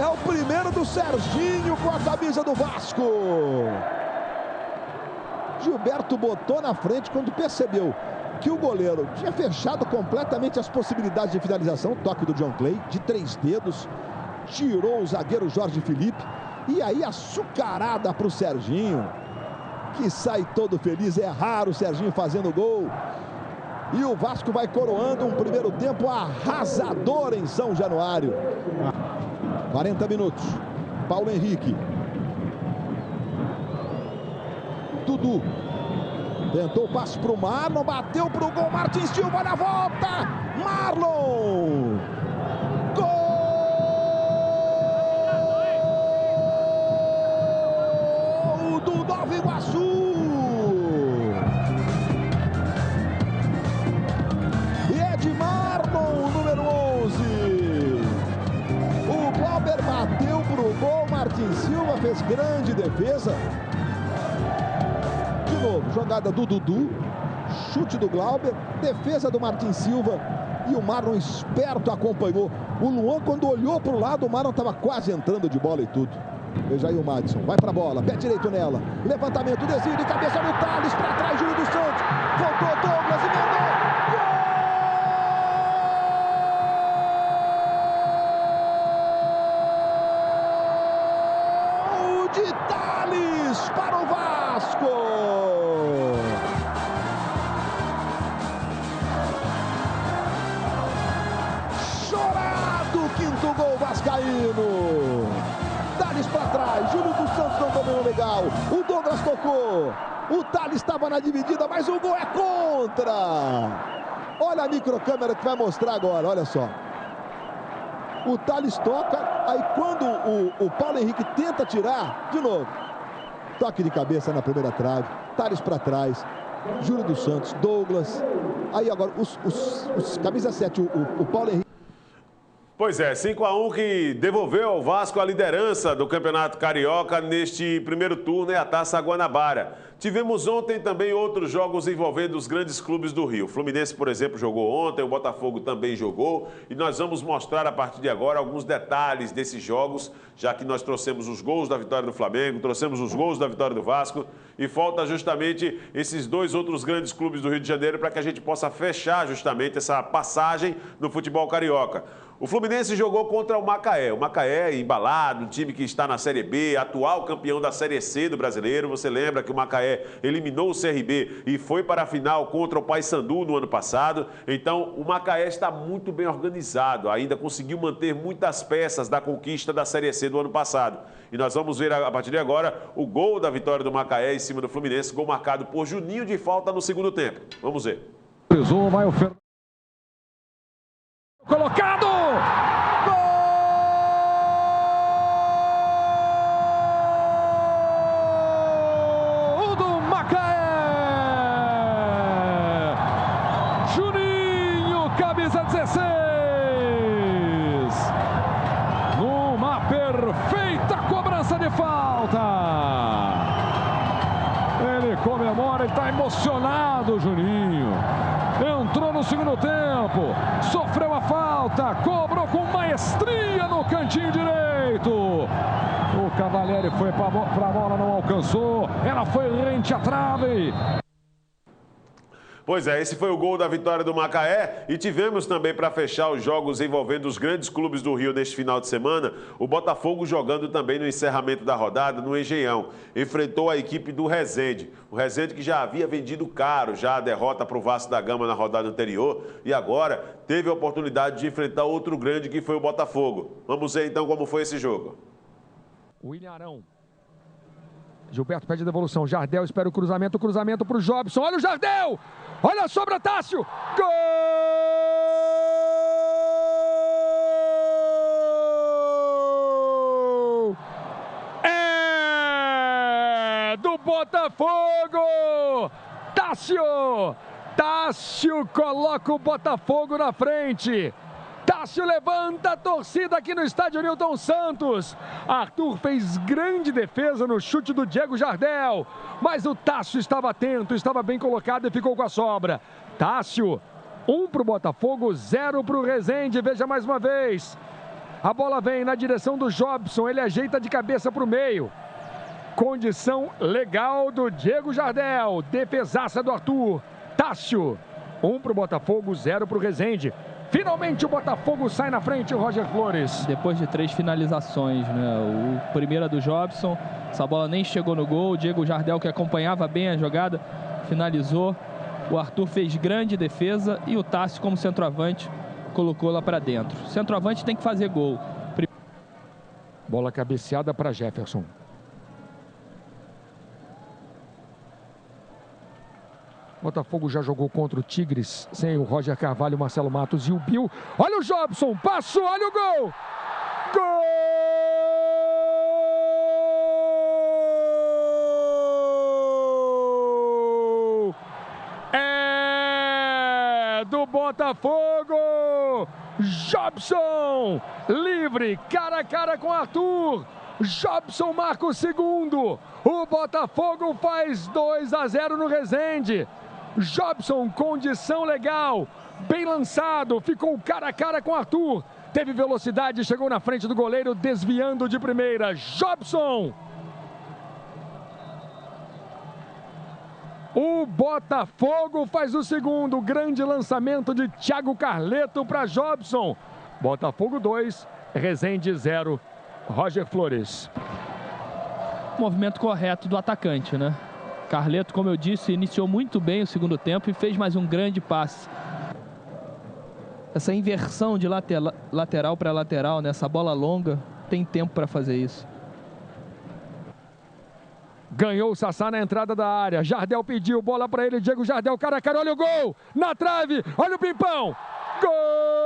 é o primeiro do Serginho com a camisa do Vasco. Gilberto botou na frente quando percebeu que o goleiro tinha fechado completamente as possibilidades de finalização. Toque do John Clay, de 3 dedos, tirou o zagueiro Jorge Felipe. E aí açucarada para o Serginho, que sai todo feliz. É raro o Serginho fazendo gol. E o Vasco vai coroando um primeiro tempo arrasador em São Januário. 40 minutos. Paulo Henrique. Dudu tentou o passe para o Marlon, bateu para o gol, Martins Silva na volta, Marlon, gol do Nova Iguaçu, e é de Marlon, número 11, o Glauber bateu para o gol, Martins Silva fez grande defesa. De novo, jogada do Dudu, chute do Glauber, defesa do Martins Silva e o Marlon esperto acompanhou. O Luan, quando olhou para o lado, o Marlon estava quase entrando de bola e tudo. Veja aí o Madison, vai para a bola, pé direito nela, levantamento, desvio de cabeça no Thales, para trás, Júlio dos Santos, voltou Douglas e mandou. Gol de Thales para o Vasco. Chorado, quinto gol vascaíno. Thales para trás, Júlio dos Santos não dominou legal, o Douglas tocou, o Thales estava na dividida, mas o gol é contra. Olha a microcâmera que vai mostrar agora, olha só. O Thales toca, aí quando o Paulo Henrique tenta tirar, de novo, toque de cabeça na primeira trave, Thales para trás, Júlio dos Santos, Douglas, aí agora os camisa 7, o Paulo Henrique. Pois é, 5-1 que devolveu ao Vasco a liderança do Campeonato Carioca neste primeiro turno, é a Taça Guanabara. Tivemos ontem também outros jogos envolvendo os grandes clubes do Rio. O Fluminense, por exemplo, jogou ontem, o Botafogo também jogou. E nós vamos mostrar a partir de agora alguns detalhes desses jogos, já que nós trouxemos os gols da vitória do Flamengo, trouxemos os gols da vitória do Vasco. E falta justamente esses dois outros grandes clubes do Rio de Janeiro para que a gente possa fechar justamente essa passagem no futebol carioca. O Fluminense jogou contra o Macaé. O Macaé, embalado, um time que está na Série B, atual campeão da Série C do Brasileiro. Você lembra que o Macaé eliminou o CRB e foi para a final contra o Paysandu no ano passado. Então, o Macaé está muito bem organizado. Ainda conseguiu manter muitas peças da conquista da Série C do ano passado. E nós vamos ver a partir de agora o gol da vitória do Macaé em cima do Fluminense. Gol marcado por Juninho de falta no segundo tempo. Vamos ver. Vai o colocado! Gol do Macaé! Juninho, camisa 16! Numa perfeita cobrança de falta! Ele comemora, ele está emocionado, Juninho. Entrou no segundo tempo, sofreu a falta, cobrou com maestria no cantinho direito. O Cavalieri foi para a bola, não alcançou, ela foi rente à trave. Pois é, esse foi o gol da vitória do Macaé e tivemos também para fechar os jogos envolvendo os grandes clubes do Rio neste final de semana, o Botafogo jogando também no encerramento da rodada no Engenhão. Enfrentou a equipe do Resende. O Resende que já havia vendido caro já a derrota para o Vasco da Gama na rodada anterior e agora teve a oportunidade de enfrentar outro grande que foi o Botafogo. Vamos ver então como foi esse jogo. William Arão. Gilberto pede a devolução. Jardel espera o cruzamento para o Jobson. Olha o Jardel! Olha a sobra, Tássio! Gol! É do Botafogo! Tássio! Tássio coloca o Botafogo na frente. Tássio levanta a torcida aqui no estádio Newton Santos. Arthur fez grande defesa no chute do Diego Jardel, mas o Tássio estava atento, estava bem colocado e ficou com a sobra. Tássio, 1 para o Botafogo, 0 para o Resende. Veja mais uma vez. A bola vem na direção do Jobson, ele ajeita de cabeça para o meio. Condição legal do Diego Jardel, defesaça do Arthur. Tássio, 1 para o Botafogo, 0 para o Resende. Finalmente o Botafogo sai na frente, o Roger Flores. Depois de 3 finalizações, né? O primeiro do Jobson, essa bola nem chegou no gol. O Diego Jardel, que acompanhava bem a jogada, finalizou. O Arthur fez grande defesa e o Tássio, como centroavante, colocou lá para dentro. Centroavante tem que fazer gol. Bola cabeceada para Jefferson. Botafogo já jogou contra o Tigres, sem o Roger Carvalho, Marcelo Matos e o Bill. Olha o Jobson, passou, olha o gol! Gol! É do Botafogo! Jobson, livre, cara a cara com Arthur. Jobson marca o segundo. O Botafogo faz 2-0 no Resende. Jobson, condição legal, bem lançado, ficou cara a cara com Arthur. Teve velocidade, chegou na frente do goleiro, desviando de primeira. Jobson! O Botafogo faz o segundo. Grande lançamento de Thiago Carleto para Jobson. Botafogo 2, Resende 0. Roger Flores. Movimento correto do atacante, né? Carleto, como eu disse, iniciou muito bem o segundo tempo e fez mais um grande passe. Essa inversão de lateral para lateral, nessa bola longa, tem tempo para fazer isso. Ganhou o Sassá na entrada da área. Jardel pediu, bola para ele, Diego Jardel, cara a cara, olha o gol! Na trave, olha o Pimpão! Gol!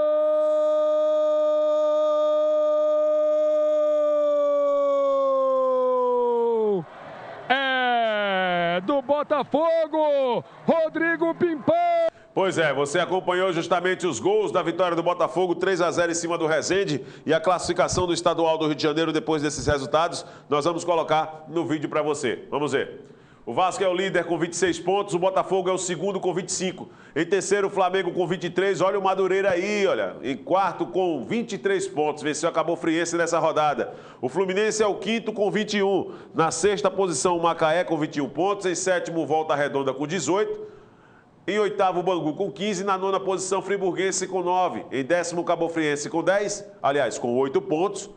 É do Botafogo, Rodrigo Pimpão! Pois é, você acompanhou justamente os gols da vitória do Botafogo, 3-0 em cima do Resende, e a classificação do Estadual do Rio de Janeiro depois desses resultados, nós vamos colocar no vídeo para você. Vamos ver. O Vasco é o líder com 26 pontos, o Botafogo é o segundo com 25. Em terceiro, o Flamengo com 23. Olha o Madureira aí, olha. Em quarto com 23 pontos, venceu a Cabo Friense nessa rodada. O Fluminense é o quinto com 21. Na sexta posição, o Macaé com 21 pontos. Em sétimo, Volta Redonda com 18. Em oitavo, Bangu com 15. Na nona posição, Friburguense com 9. Em décimo, Cabo Friense com 10. Aliás, com 8 pontos.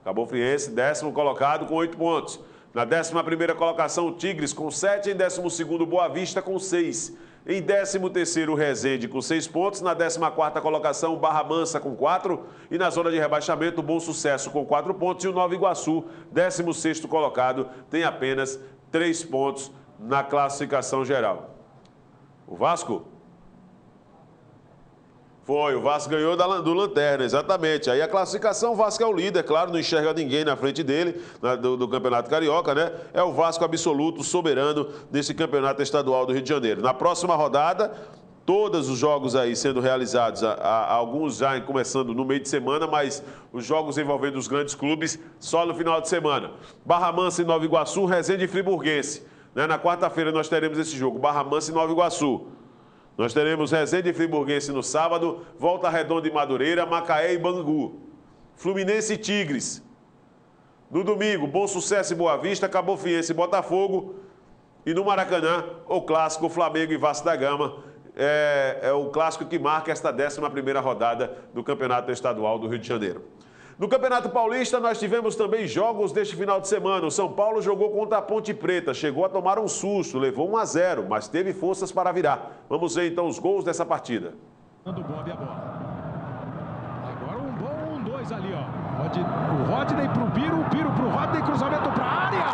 Cabo Friense, décimo colocado com 8 pontos. Na 11ª colocação, Tigres com 7. Em 12º, Boa Vista com 6. Em 13º, Resende com 6 pontos. Na 14ª colocação, Barra Mansa com 4. E na zona de rebaixamento, Bom Sucesso com 4 pontos. E o Nova Iguaçu, 16º colocado, tem apenas 3 pontos na classificação geral. O Vasco? Foi, o Vasco ganhou do Lanterna, exatamente. Aí a classificação, o Vasco é o líder, claro, não enxerga ninguém na frente dele, do Campeonato Carioca, né? É o Vasco absoluto, soberano nesse Campeonato Estadual do Rio de Janeiro. Na próxima rodada, todos os jogos aí sendo realizados, alguns já começando no meio de semana, mas os jogos envolvendo os grandes clubes só no final de semana. Barra Mansa e Nova Iguaçu, Resende e Friburguense. Na quarta-feira nós teremos esse jogo, Barra Mansa e Nova Iguaçu. Nós teremos Resende e Friburguense no sábado, Volta Redonda e Madureira, Macaé e Bangu. Fluminense e Tigres. No domingo, Bom Sucesso e Boa Vista, Cabo Friense e Botafogo. E no Maracanã, o clássico Flamengo e Vasco da Gama é o clássico que marca esta 11ª rodada do Campeonato Estadual do Rio de Janeiro. No Campeonato Paulista, nós tivemos também jogos deste final de semana. O São Paulo jogou contra a Ponte Preta, chegou a tomar um susto, levou 1-0, mas teve forças para virar. Vamos ver então os gols dessa partida. Agora um bom 1-2 ali, ó. O Rodney pro Biro, o Biro pro Rodney, cruzamento pra área.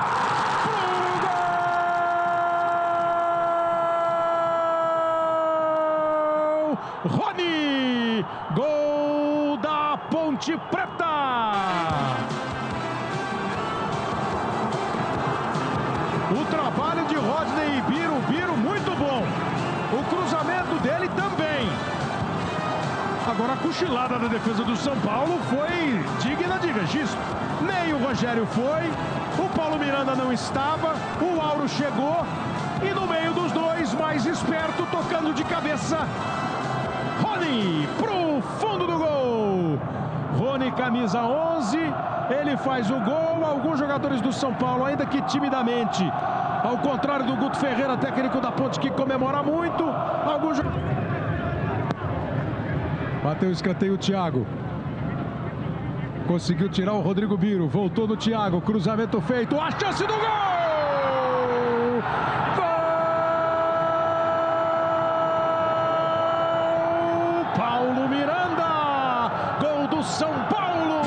Rony, gol da Ponte Preta. O trabalho de Rodney e Biro muito bom. O cruzamento dele também. Agora a cochilada da defesa do São Paulo foi digna de registro. Nem o Rogério foi, o Paulo Miranda não estava, o Auro chegou e no meio dos dois, mais esperto, tocando de cabeça, Rony pro fundo do gol. Rony, camisa 11, ele faz o gol. Alguns jogadores do São Paulo, ainda que timidamente, ao contrário do Guto Ferreira, técnico da Ponte, que comemora muito, alguns jogadores... Bateu o escanteio o Thiago. Conseguiu tirar o Rodrigo Biro. Voltou no Thiago. Cruzamento feito. A chance do gol! Gol! Paulo Miranda! Gol do São Paulo!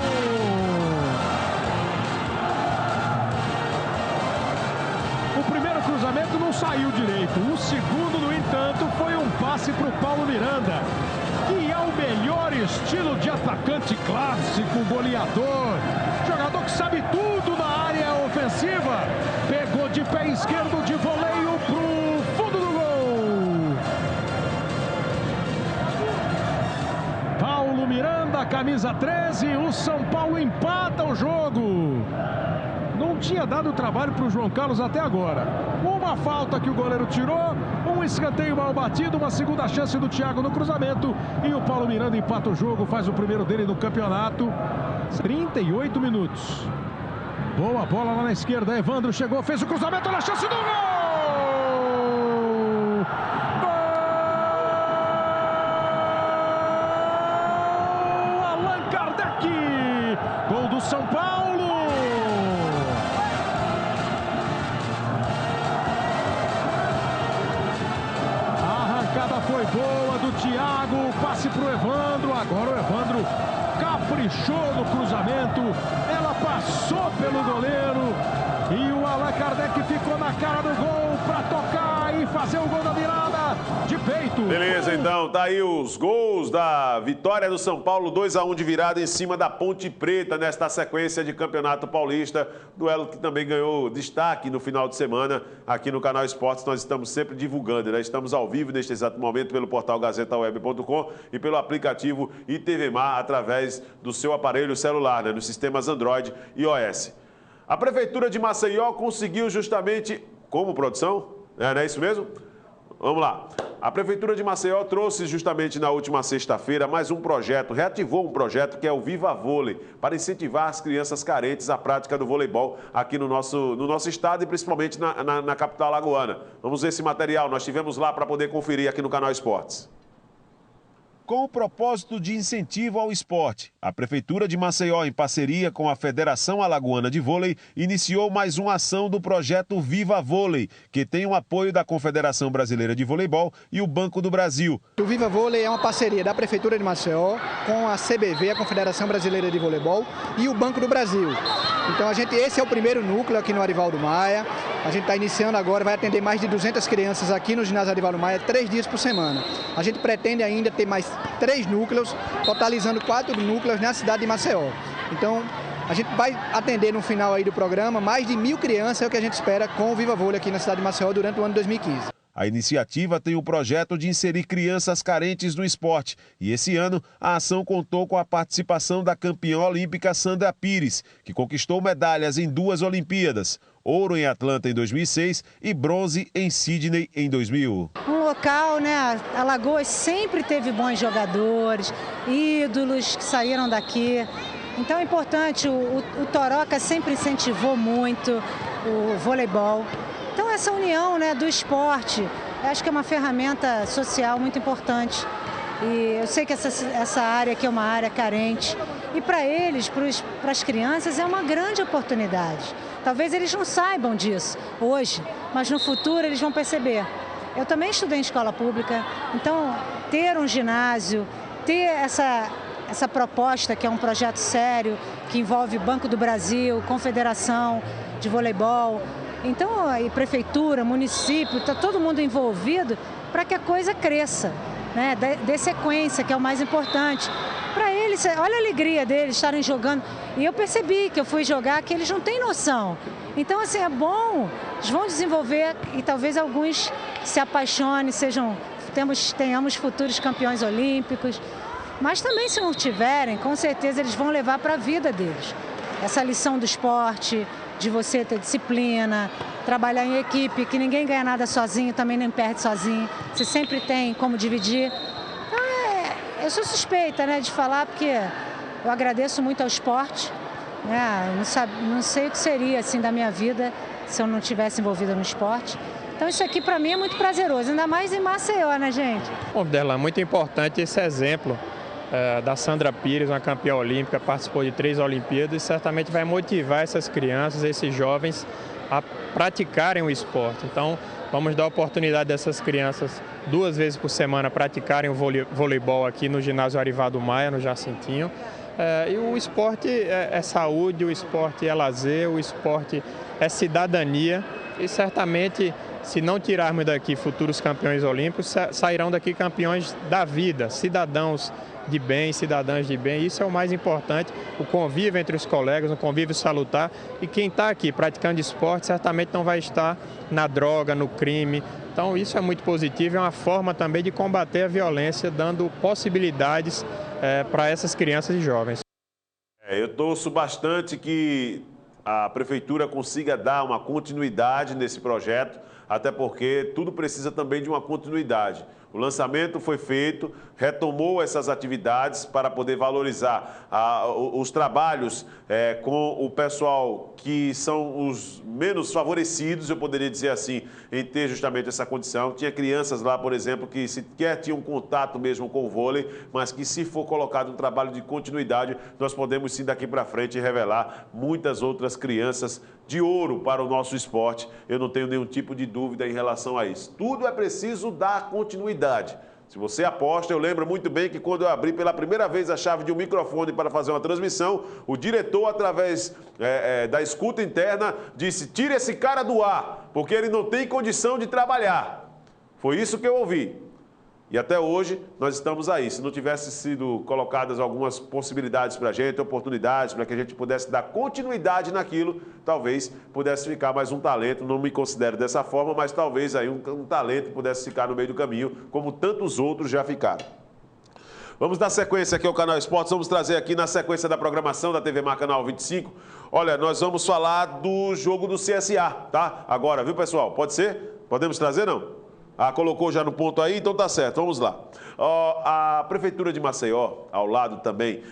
O primeiro cruzamento não saiu direito. O segundo, no entanto, foi um passe para o Paulo Miranda, que é o melhor estilo de atacante clássico, goleador, jogador que sabe tudo na área ofensiva. Pegou de pé esquerdo de voleio pro fundo do gol. Paulo Miranda, camisa 13, o São Paulo empata o jogo. Não tinha dado trabalho para o João Carlos até agora. Uma falta que o goleiro tirou, um escanteio mal batido, uma segunda chance do Thiago no cruzamento e o Paulo Miranda empata o jogo, faz o primeiro dele no campeonato. 38 minutos. Boa bola lá na esquerda, Evandro chegou, fez o cruzamento, olha a chance do gol! Gol! Allan Kardec! Gol do São Paulo! Foi boa do Thiago, passe para o Evandro, agora o Evandro caprichou no cruzamento, ela passou pelo goleiro e o Allan Kardec ficou na cara do gol para tocar e fazer o gol da virada de peito. Beleza, então, tá aí os gols da vitória do São Paulo, 2-1 de virada em cima da Ponte Preta nesta sequência de Campeonato Paulista, duelo que também ganhou destaque no final de semana aqui no Canal Esportes. Nós estamos sempre divulgando, né? Estamos ao vivo neste exato momento pelo portal gazetaweb.com e pelo aplicativo ITVMar através do seu aparelho celular, né? Nos sistemas Android e iOS. A Prefeitura de Maceió conseguiu justamente... Como, produção? Não é isso mesmo? Vamos lá. A Prefeitura de Maceió trouxe justamente na última sexta-feira mais um projeto, reativou um projeto que é o Viva Vôlei, para incentivar as crianças carentes à prática do voleibol aqui no nosso estado e principalmente na capital alagoana. Vamos ver esse material, nós estivemos lá para poder conferir aqui no Canal Esportes. Com o propósito de incentivo ao esporte, a Prefeitura de Maceió, em parceria com a Federação Alagoana de Vôlei, iniciou mais uma ação do projeto Viva Vôlei, que tem o apoio da Confederação Brasileira de Voleibol e o Banco do Brasil. O Viva Vôlei é uma parceria da Prefeitura de Maceió com a CBV, a Confederação Brasileira de Voleibol, e o Banco do Brasil. Então esse é o primeiro núcleo aqui no Arivaldo Maia. A gente está iniciando agora, vai atender mais de 200 crianças aqui no ginásio Arivaldo Maia, 3 dias por semana. A gente pretende ainda ter mais 3 núcleos, totalizando 4 núcleos na cidade de Maceió. Então, a gente vai atender no final aí do programa mais de 1.000 crianças, é o que a gente espera com o Viva Vôlei aqui na cidade de Maceió durante o ano 2015. A iniciativa tem o projeto de inserir crianças carentes no esporte e esse ano a ação contou com a participação da campeã olímpica Sandra Pires, que conquistou medalhas em 2 Olimpíadas, ouro em Atlanta em 2006 e bronze em Sydney em 2000. Um local, né, Alagoas sempre teve bons jogadores, ídolos que saíram daqui. Então é importante, o Toroca sempre incentivou muito o voleibol. Então essa união, né, do esporte, eu acho que é uma ferramenta social muito importante. E eu sei que essa área aqui é uma área carente. E para eles, para as crianças, é uma grande oportunidade. Talvez eles não saibam disso hoje, mas no futuro eles vão perceber. Eu também estudei em escola pública, então ter um ginásio, ter essa proposta, que é um projeto sério, que envolve Banco do Brasil, Confederação de Voleibol, então, e prefeitura, município, está todo mundo envolvido para que a coisa cresça, né? Dê sequência, que é o mais importante. Para eles, olha a alegria deles estarem jogando. E eu percebi que eu fui jogar, que eles não têm noção. Então, assim, é bom, eles vão desenvolver e talvez alguns se apaixonem, tenhamos futuros campeões olímpicos. Mas também, se não tiverem, com certeza eles vão levar para a vida deles. Essa lição do esporte, de você ter disciplina, trabalhar em equipe, que ninguém ganha nada sozinho, também nem perde sozinho. Você sempre tem como dividir. Então, eu sou suspeita, né, de falar, porque eu agradeço muito ao esporte. Né? Não sei o que seria assim, da minha vida se eu não tivesse envolvida no esporte. Então isso aqui para mim é muito prazeroso, ainda mais em Maceió, né, gente? Bom, Derlan, muito importante esse exemplo da Sandra Pires, uma campeã olímpica, participou de 3 Olimpíadas e certamente vai motivar essas crianças, esses jovens a praticarem o esporte. Então, vamos dar a oportunidade dessas crianças 2 vezes por semana praticarem o voleibol aqui no ginásio Arivado Maia, no Jacintinho. E o esporte é saúde, o esporte é lazer, o esporte é cidadania e certamente, se não tirarmos daqui futuros campeões olímpicos, sairão daqui campeões da vida, cidadãos de bem, cidadãs de bem. Isso é o mais importante, o convívio entre os colegas, o convívio salutar. E quem está aqui praticando esporte certamente não vai estar na droga, no crime. Então isso é muito positivo, é uma forma também de combater a violência, dando possibilidades para essas crianças e jovens. Eu torço bastante que a Prefeitura consiga dar uma continuidade nesse projeto, até porque tudo precisa também de uma continuidade. O lançamento foi feito, retomou essas atividades para poder valorizar os trabalhos com o pessoal que são os menos favorecidos, eu poderia dizer assim, em ter justamente essa condição. Tinha crianças lá, por exemplo, que sequer tinham contato mesmo com o vôlei, mas que se for colocado um trabalho de continuidade, nós podemos sim daqui para frente revelar muitas outras crianças de ouro para o nosso esporte. Eu não tenho nenhum tipo de dúvida em relação a isso. Tudo é preciso dar continuidade. Se você aposta, eu lembro muito bem que quando eu abri pela primeira vez a chave de um microfone para fazer uma transmissão, o diretor, através da escuta interna, disse: tire esse cara do ar, porque ele não tem condição de trabalhar. Foi isso que eu ouvi. E até hoje nós estamos aí. Se não tivesse sido colocadas algumas possibilidades para a gente, oportunidades para que a gente pudesse dar continuidade naquilo, talvez pudesse ficar mais um talento. Não me considero dessa forma, mas talvez aí um talento pudesse ficar no meio do caminho, como tantos outros já ficaram. Vamos dar sequência aqui ao Canal Esportes, vamos trazer aqui na sequência da programação da TV Mar Canal 25. Olha, nós vamos falar do jogo do CSA, tá? Agora, viu, pessoal? Pode ser? Podemos trazer, não? Colocou já no ponto aí, então tá certo, vamos lá. A Prefeitura de Maceió, ao lado também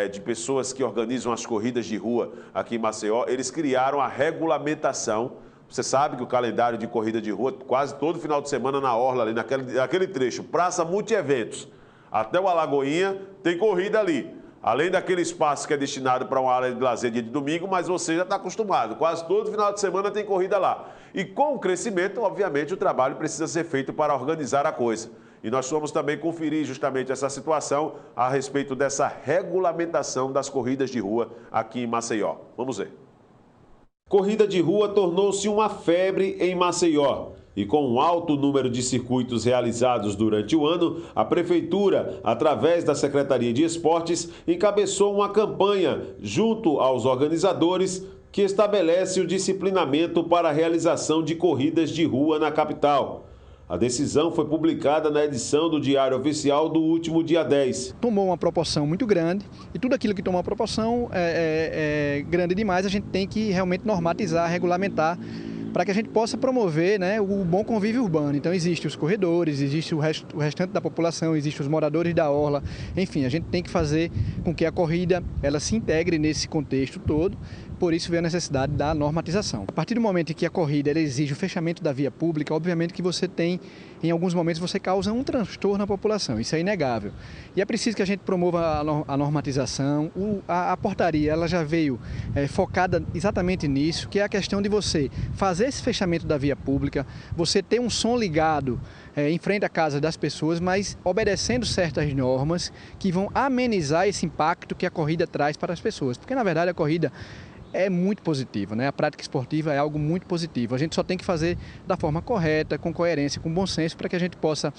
de pessoas que organizam as corridas de rua aqui em Maceió, eles criaram a regulamentação. Você sabe que o calendário de corrida de rua, quase todo final de semana na orla, ali naquele trecho, Praça Multieventos, até o Alagoinha, tem corrida ali. Além daquele espaço que é destinado para uma área de lazer dia de domingo, mas você já está acostumado. Quase todo final de semana tem corrida lá. E com o crescimento, obviamente, o trabalho precisa ser feito para organizar a coisa. E nós fomos também conferir justamente essa situação a respeito dessa regulamentação das corridas de rua aqui em Maceió. Vamos ver. Corrida de rua tornou-se uma febre em Maceió. E com um alto número de circuitos realizados durante o ano, a Prefeitura, através da Secretaria de Esportes, encabeçou uma campanha junto aos organizadores que estabelece o disciplinamento para a realização de corridas de rua na capital. A decisão foi publicada na edição do Diário Oficial do último dia 10. Tomou uma proporção muito grande e tudo aquilo que toma uma proporção grande demais, a gente tem que realmente normatizar, regulamentar, para que a gente possa promover, né, o bom convívio urbano. Então existem os corredores, existe o restante da população, existem os moradores da orla, enfim, a gente tem que fazer com que a corrida ela se integre nesse contexto todo, por isso veio a necessidade da normatização. A partir do momento em que a corrida ela exige o fechamento da via pública, obviamente que você tem, em alguns momentos, você causa um transtorno na população, isso é inegável. E é preciso que a gente promova a normatização. A portaria ela já veio focada exatamente nisso, que é a questão de você fazer esse fechamento da via pública, você ter um som ligado em frente à casa das pessoas, mas obedecendo certas normas que vão amenizar esse impacto que a corrida traz para as pessoas. Porque, na verdade, a corrida é muito positiva, né? A prática esportiva é algo muito positivo. A gente só tem que fazer da forma correta, com coerência, com bom senso, para que a gente possa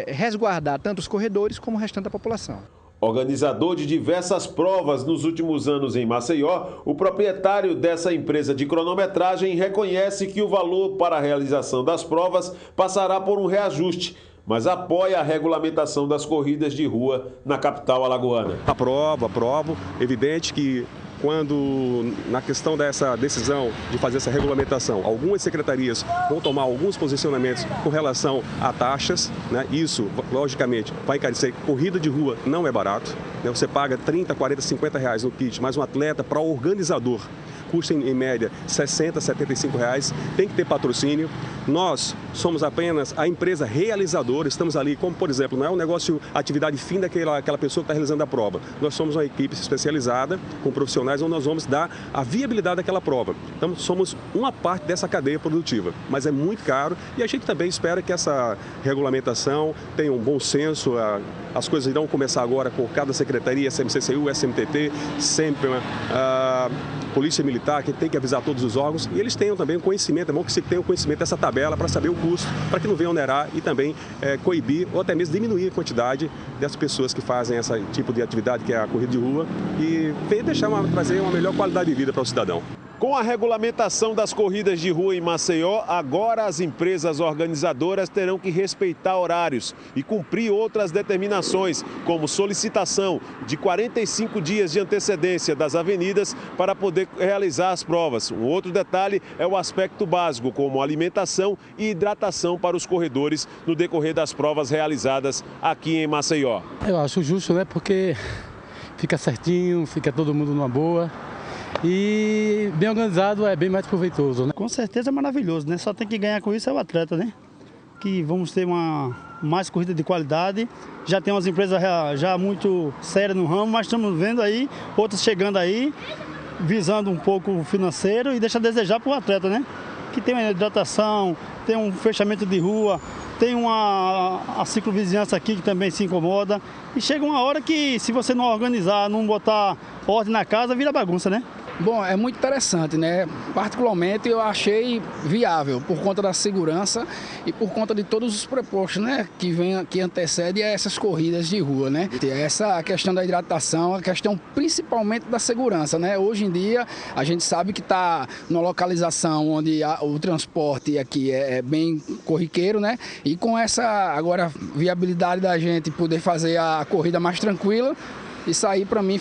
resguardar tanto os corredores como o restante da população. Organizador de diversas provas nos últimos anos em Maceió, o proprietário dessa empresa de cronometragem reconhece que o valor para a realização das provas passará por um reajuste, mas apoia a regulamentação das corridas de rua na capital alagoana. Aprovo. Evidente que quando, na questão dessa decisão de fazer essa regulamentação, algumas secretarias vão tomar alguns posicionamentos com relação a taxas, né? Isso, logicamente, vai encarecer. Corrida de rua não é barato, né? Você paga 30, 40, 50 reais no kit, mas um atleta para o organizador custa em média 60, 75 reais, tem que ter patrocínio. Nós somos apenas a empresa realizadora, estamos ali como, por exemplo, não é um negócio, atividade fim daquela pessoa que está realizando a prova. Nós somos uma equipe especializada, com profissionais, onde nós vamos dar a viabilidade daquela prova. Então, somos uma parte dessa cadeia produtiva, mas é muito caro e a gente também espera que essa regulamentação tenha um bom senso. As coisas irão começar agora com cada secretaria, SMCCU, SMTT, SEMPMA, Polícia Militar, que tem que avisar todos os órgãos, e eles tenham também o conhecimento, é bom que se tenha o conhecimento dessa tabela para saber o custo, para que não venha onerar e também coibir ou até mesmo diminuir a quantidade das pessoas que fazem esse tipo de atividade, que é a corrida de rua, e trazer uma melhor qualidade de vida para o cidadão. Com a regulamentação das corridas de rua em Maceió, agora as empresas organizadoras terão que respeitar horários e cumprir outras determinações, como solicitação de 45 dias de antecedência das avenidas para poder realizar as provas. Um outro detalhe é o aspecto básico, como alimentação e hidratação para os corredores no decorrer das provas realizadas aqui em Maceió. Eu acho justo, né? Porque fica certinho, fica todo mundo numa boa. E bem organizado é bem mais proveitoso, né? Com certeza é maravilhoso, né? Só tem que ganhar com isso é o atleta, né? Que vamos ter mais corrida de qualidade. Já tem umas empresas já muito sérias no ramo, mas estamos vendo aí outras chegando aí, visando um pouco o financeiro e deixa a desejar para o atleta, né? Que tem uma hidratação, tem um fechamento de rua, tem a ciclovizinhança aqui que também se incomoda. E chega uma hora que, se você não organizar, não botar ordem na casa, vira bagunça, né? Bom, é muito interessante, né? Particularmente eu achei viável por conta da segurança e por conta de todos os prepostos, né? Que antecedem a essas corridas de rua, né? Essa questão da hidratação, a questão principalmente da segurança, né? Hoje em dia a gente sabe que está numa localização onde o transporte aqui é bem corriqueiro, né? E com essa agora viabilidade da gente poder fazer a corrida mais tranquila, isso aí para mim.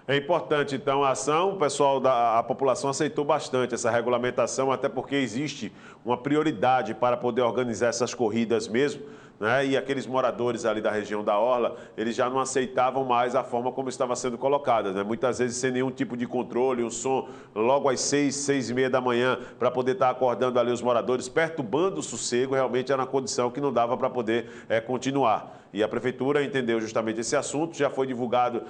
É importante, então, a ação. O pessoal a população aceitou bastante essa regulamentação, até porque existe uma prioridade para poder organizar essas corridas mesmo, né? E aqueles moradores ali da região da Orla, eles já não aceitavam mais a forma como estava sendo colocada, né? Muitas vezes sem nenhum tipo de controle, um som logo às 6, 6h30 da manhã, para poder estar acordando ali os moradores, perturbando o sossego, realmente era uma condição que não dava para poder continuar. E a Prefeitura entendeu justamente esse assunto, já foi divulgado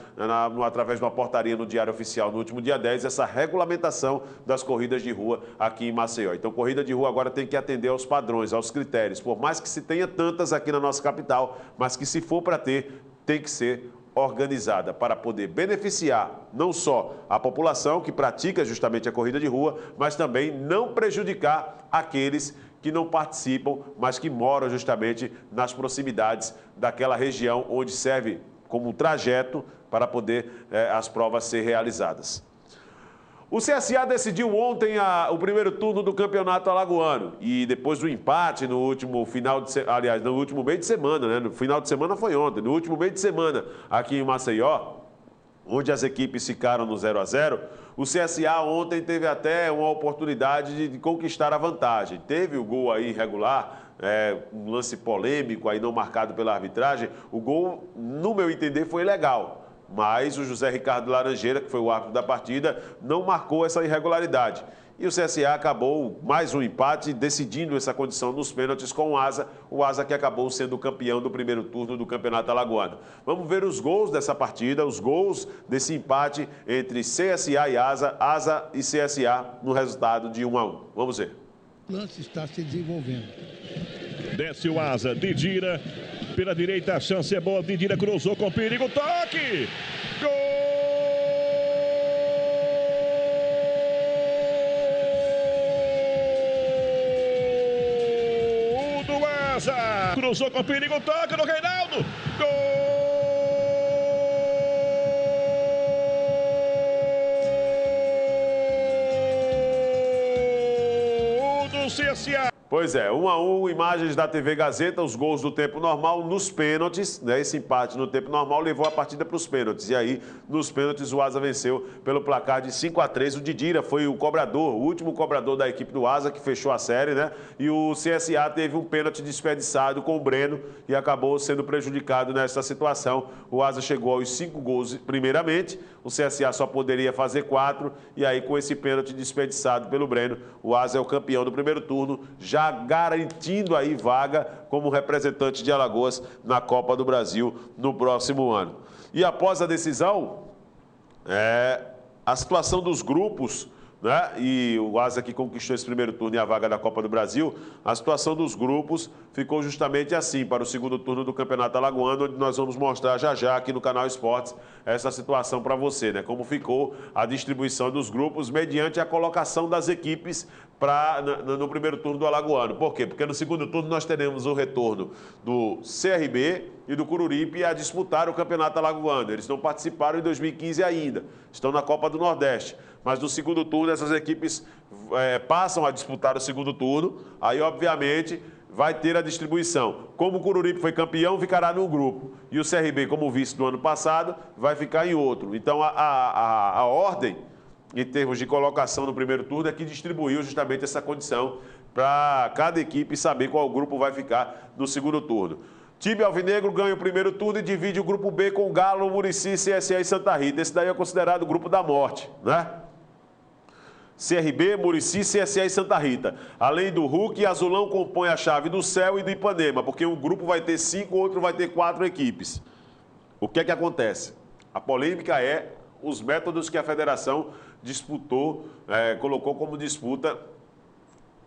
através de uma portaria no Diário Oficial no último dia 10, essa regulamentação das corridas de rua aqui em Maceió. Então, corrida de rua agora tem que atender aos padrões, aos critérios, por mais que se tenha tantas aqui na nossa capital, mas que se for para ter, tem que ser organizada para poder beneficiar não só a população que pratica justamente a corrida de rua, mas também não prejudicar aqueles que não participam, mas que moram justamente nas proximidades daquela região onde serve como um trajeto para poder as provas ser realizadas. O CSA decidiu ontem o primeiro turno do Campeonato Alagoano e depois do empate no último no último meio de semana, né? No final de semana foi ontem, no último meio de semana aqui em Maceió, onde as equipes ficaram no 0-0, o CSA ontem teve até uma oportunidade de conquistar a vantagem. Teve o gol aí irregular, um lance polêmico aí não marcado pela arbitragem. O gol, no meu entender, foi legal, mas o José Ricardo Laranjeira, que foi o árbitro da partida, não marcou essa irregularidade. E o CSA acabou mais um empate, decidindo essa condição nos pênaltis com o Asa que acabou sendo campeão do primeiro turno do Campeonato Alagoano. Vamos ver os gols dessa partida, os gols desse empate entre CSA e Asa e CSA no resultado de 1-1. Vamos ver. O lance está se desenvolvendo. Desce o Asa, Didira, pela direita a chance é boa, Didira cruzou com perigo, toque! Gol! Cruzou com perigo, toca no Reinaldo. Gol do CSA. Pois é, 1-1, imagens da TV Gazeta, os gols do tempo normal nos pênaltis, né? Esse empate no tempo normal levou a partida para os pênaltis. E aí, nos pênaltis, o Asa venceu pelo placar de 5-3. O Didira foi o cobrador, o último cobrador da equipe do Asa, que fechou a série, né? E o CSA teve um pênalti desperdiçado com o Breno e acabou sendo prejudicado nessa situação. O Asa chegou aos 5 gols primeiramente, o CSA só poderia fazer 4, e aí com esse pênalti desperdiçado pelo Breno, o Asa é o campeão do primeiro turno, já garantindo aí vaga como representante de Alagoas na Copa do Brasil no próximo ano. E após a decisão, a situação dos grupos, né? E o Asa que conquistou esse primeiro turno e a vaga da Copa do Brasil, a situação dos grupos ficou justamente assim para o segundo turno do Campeonato Alagoano, onde nós vamos mostrar já aqui no canal Esportes essa situação para você, né? Como ficou a distribuição dos grupos mediante a colocação das equipes no primeiro turno do Alagoano. Por quê? Porque no segundo turno nós teremos o retorno do CRB e do Coruripe a disputar o Campeonato Alagoano. Eles não participaram em 2015 ainda, estão na Copa do Nordeste. Mas no segundo turno essas equipes passam a disputar o segundo turno, aí obviamente vai ter a distribuição. Como o Coruripe foi campeão, ficará num grupo. E o CRB, como vice do ano passado, vai ficar em outro. Então a ordem, em termos de colocação no primeiro turno, é que distribuiu justamente essa condição para cada equipe saber qual grupo vai ficar no segundo turno. Time alvinegro ganha o primeiro turno e divide o grupo B com Galo, Murici, CSA e Santa Rita. Esse daí é considerado o grupo da morte, né? CRB, Murici, CSA e Santa Rita. Além do Hulk, Azulão compõe a chave do Céu e do Ipanema, porque um grupo vai ter 5, o outro vai ter 4 equipes. O que é que acontece? A polêmica é os métodos que a federação disputou, colocou como disputa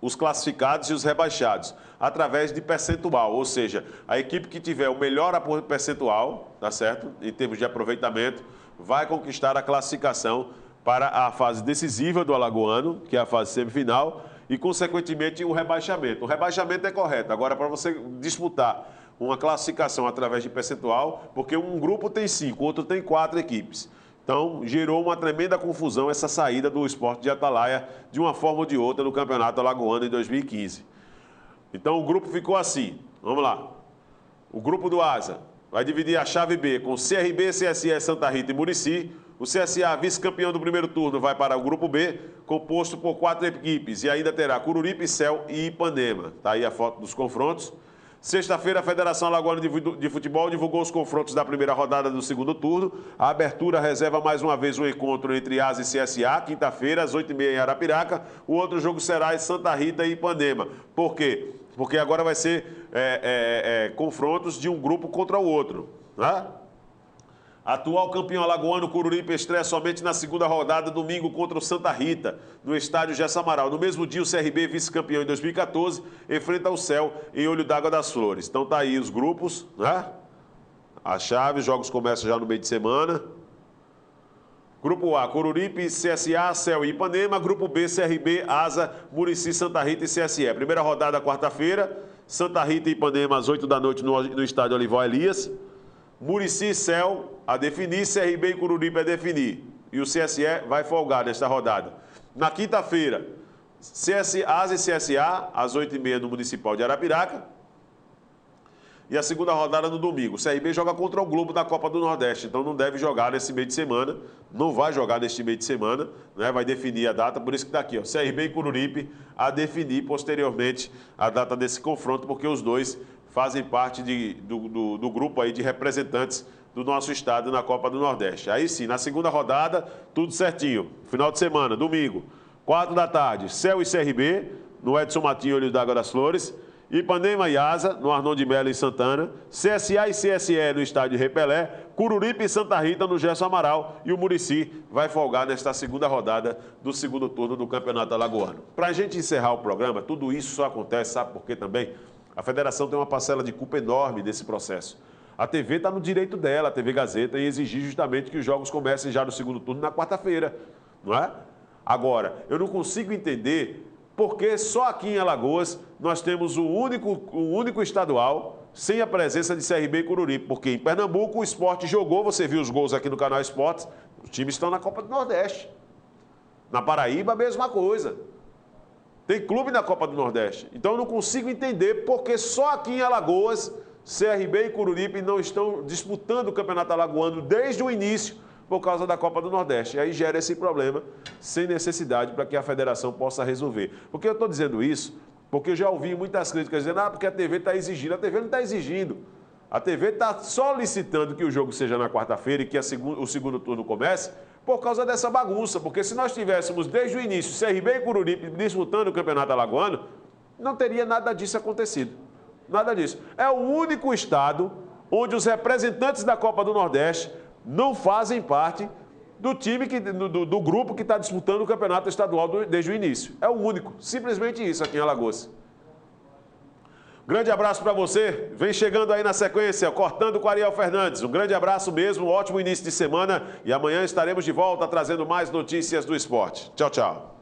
os classificados e os rebaixados, através de percentual, ou seja, a equipe que tiver o melhor percentual, tá certo? Em termos de aproveitamento, vai conquistar a classificação para a fase decisiva do Alagoano, que é a fase semifinal, e, consequentemente, o rebaixamento. O rebaixamento é correto. Agora, para você disputar uma classificação através de percentual, porque um grupo tem 5, outro tem 4 equipes. Então, gerou uma tremenda confusão essa saída do Sport de Atalaia, de uma forma ou de outra, no Campeonato Alagoano em 2015. Então, o grupo ficou assim. Vamos lá. O grupo do Asa vai dividir a chave B com CRB, CSA, Santa Rita e Murici. O CSA, vice-campeão do primeiro turno, vai para o grupo B, composto por 4 equipes. E ainda terá Coruripe, Céu e Ipanema. Está aí a foto dos confrontos. Sexta-feira, a Federação Alagoana de Futebol divulgou os confrontos da primeira rodada do segundo turno. A abertura reserva mais uma vez um encontro entre Asa e CSA, quinta-feira, às 8h30 em Arapiraca. O outro jogo será em Santa Rita e Ipanema. Por quê? Porque agora vai ser confrontos de um grupo contra o outro, né? Atual campeão alagoano, Coruripe estreia somente na segunda rodada, domingo, contra o Santa Rita, no estádio Gessa Amaral. No mesmo dia, o CRB, vice-campeão em 2014, enfrenta o Céu em Olho d'Água das Flores. Então tá aí os grupos, né? A chave, os jogos começam já no meio de semana. Grupo A, Coruripe, CSA, Céu e Ipanema. Grupo B, CRB, Asa, Murici, Santa Rita e CSE. Primeira rodada, quarta-feira, Santa Rita e Ipanema, às 8 da noite, no estádio Olival Elias. Murici e Céu a definir, CRB e Coruripe a definir. E o CSE vai folgar nesta rodada. Na quinta-feira, Asa e CSA, às 8h30 no Municipal de Arapiraca. E a segunda rodada no domingo. O CRB joga contra o Globo da Copa do Nordeste, então não deve jogar nesse meio de semana. Não vai jogar neste meio de semana, né? Vai definir a data, por isso que está aqui, ó, CRB e Coruripe a definir posteriormente a data desse confronto, porque os dois fazem parte do grupo aí de representantes do nosso estado na Copa do Nordeste. Aí sim, na segunda rodada, tudo certinho. Final de semana, domingo, 4 da tarde, Céu e CRB, no Edson Matinho, Olho d'Água das Flores. Ipanema e Asa, no Arnon de Melo, em Santana. CSA e CSE, no estádio Repelé. Cururipe e Santa Rita, no Gerson Amaral. E o Murici vai folgar nesta segunda rodada do segundo turno do Campeonato Alagoano. Para a gente encerrar o programa, tudo isso só acontece, sabe por quê também? A federação tem uma parcela de culpa enorme nesse processo. A TV está no direito dela, a TV Gazeta, em exigir justamente que os jogos comecem já no segundo turno na quarta-feira, não é? Agora, eu não consigo entender porque só aqui em Alagoas nós temos o único estadual sem a presença de CRB e Cururipe, porque em Pernambuco o Sport jogou, você viu os gols aqui no canal Esportes, os times estão na Copa do Nordeste. Na Paraíba, a mesma coisa. Tem clube na Copa do Nordeste. Então eu não consigo entender porque só aqui em Alagoas CRB e Cururipe não estão disputando o Campeonato Alagoano desde o início, por causa da Copa do Nordeste. E aí gera esse problema sem necessidade para que a federação possa resolver. Por que eu estou dizendo isso? Porque eu já ouvi muitas críticas dizendo porque a TV está exigindo. A TV não está exigindo. A TV está solicitando que o jogo seja na quarta-feira e que o segundo turno comece por causa dessa bagunça. Porque se nós tivéssemos desde o início CRB e Cururipe disputando o Campeonato Alagoano, não teria nada disso acontecido. Nada disso. É o único estado onde os representantes da Copa do Nordeste não fazem parte do time, do grupo que está disputando o campeonato estadual desde o início. É o único, simplesmente isso aqui em Alagoas. Grande abraço para você. Vem chegando aí na sequência, Cortando com Ariel Fernandes. Um grande abraço mesmo, um ótimo início de semana e amanhã estaremos de volta trazendo mais notícias do esporte. Tchau, tchau.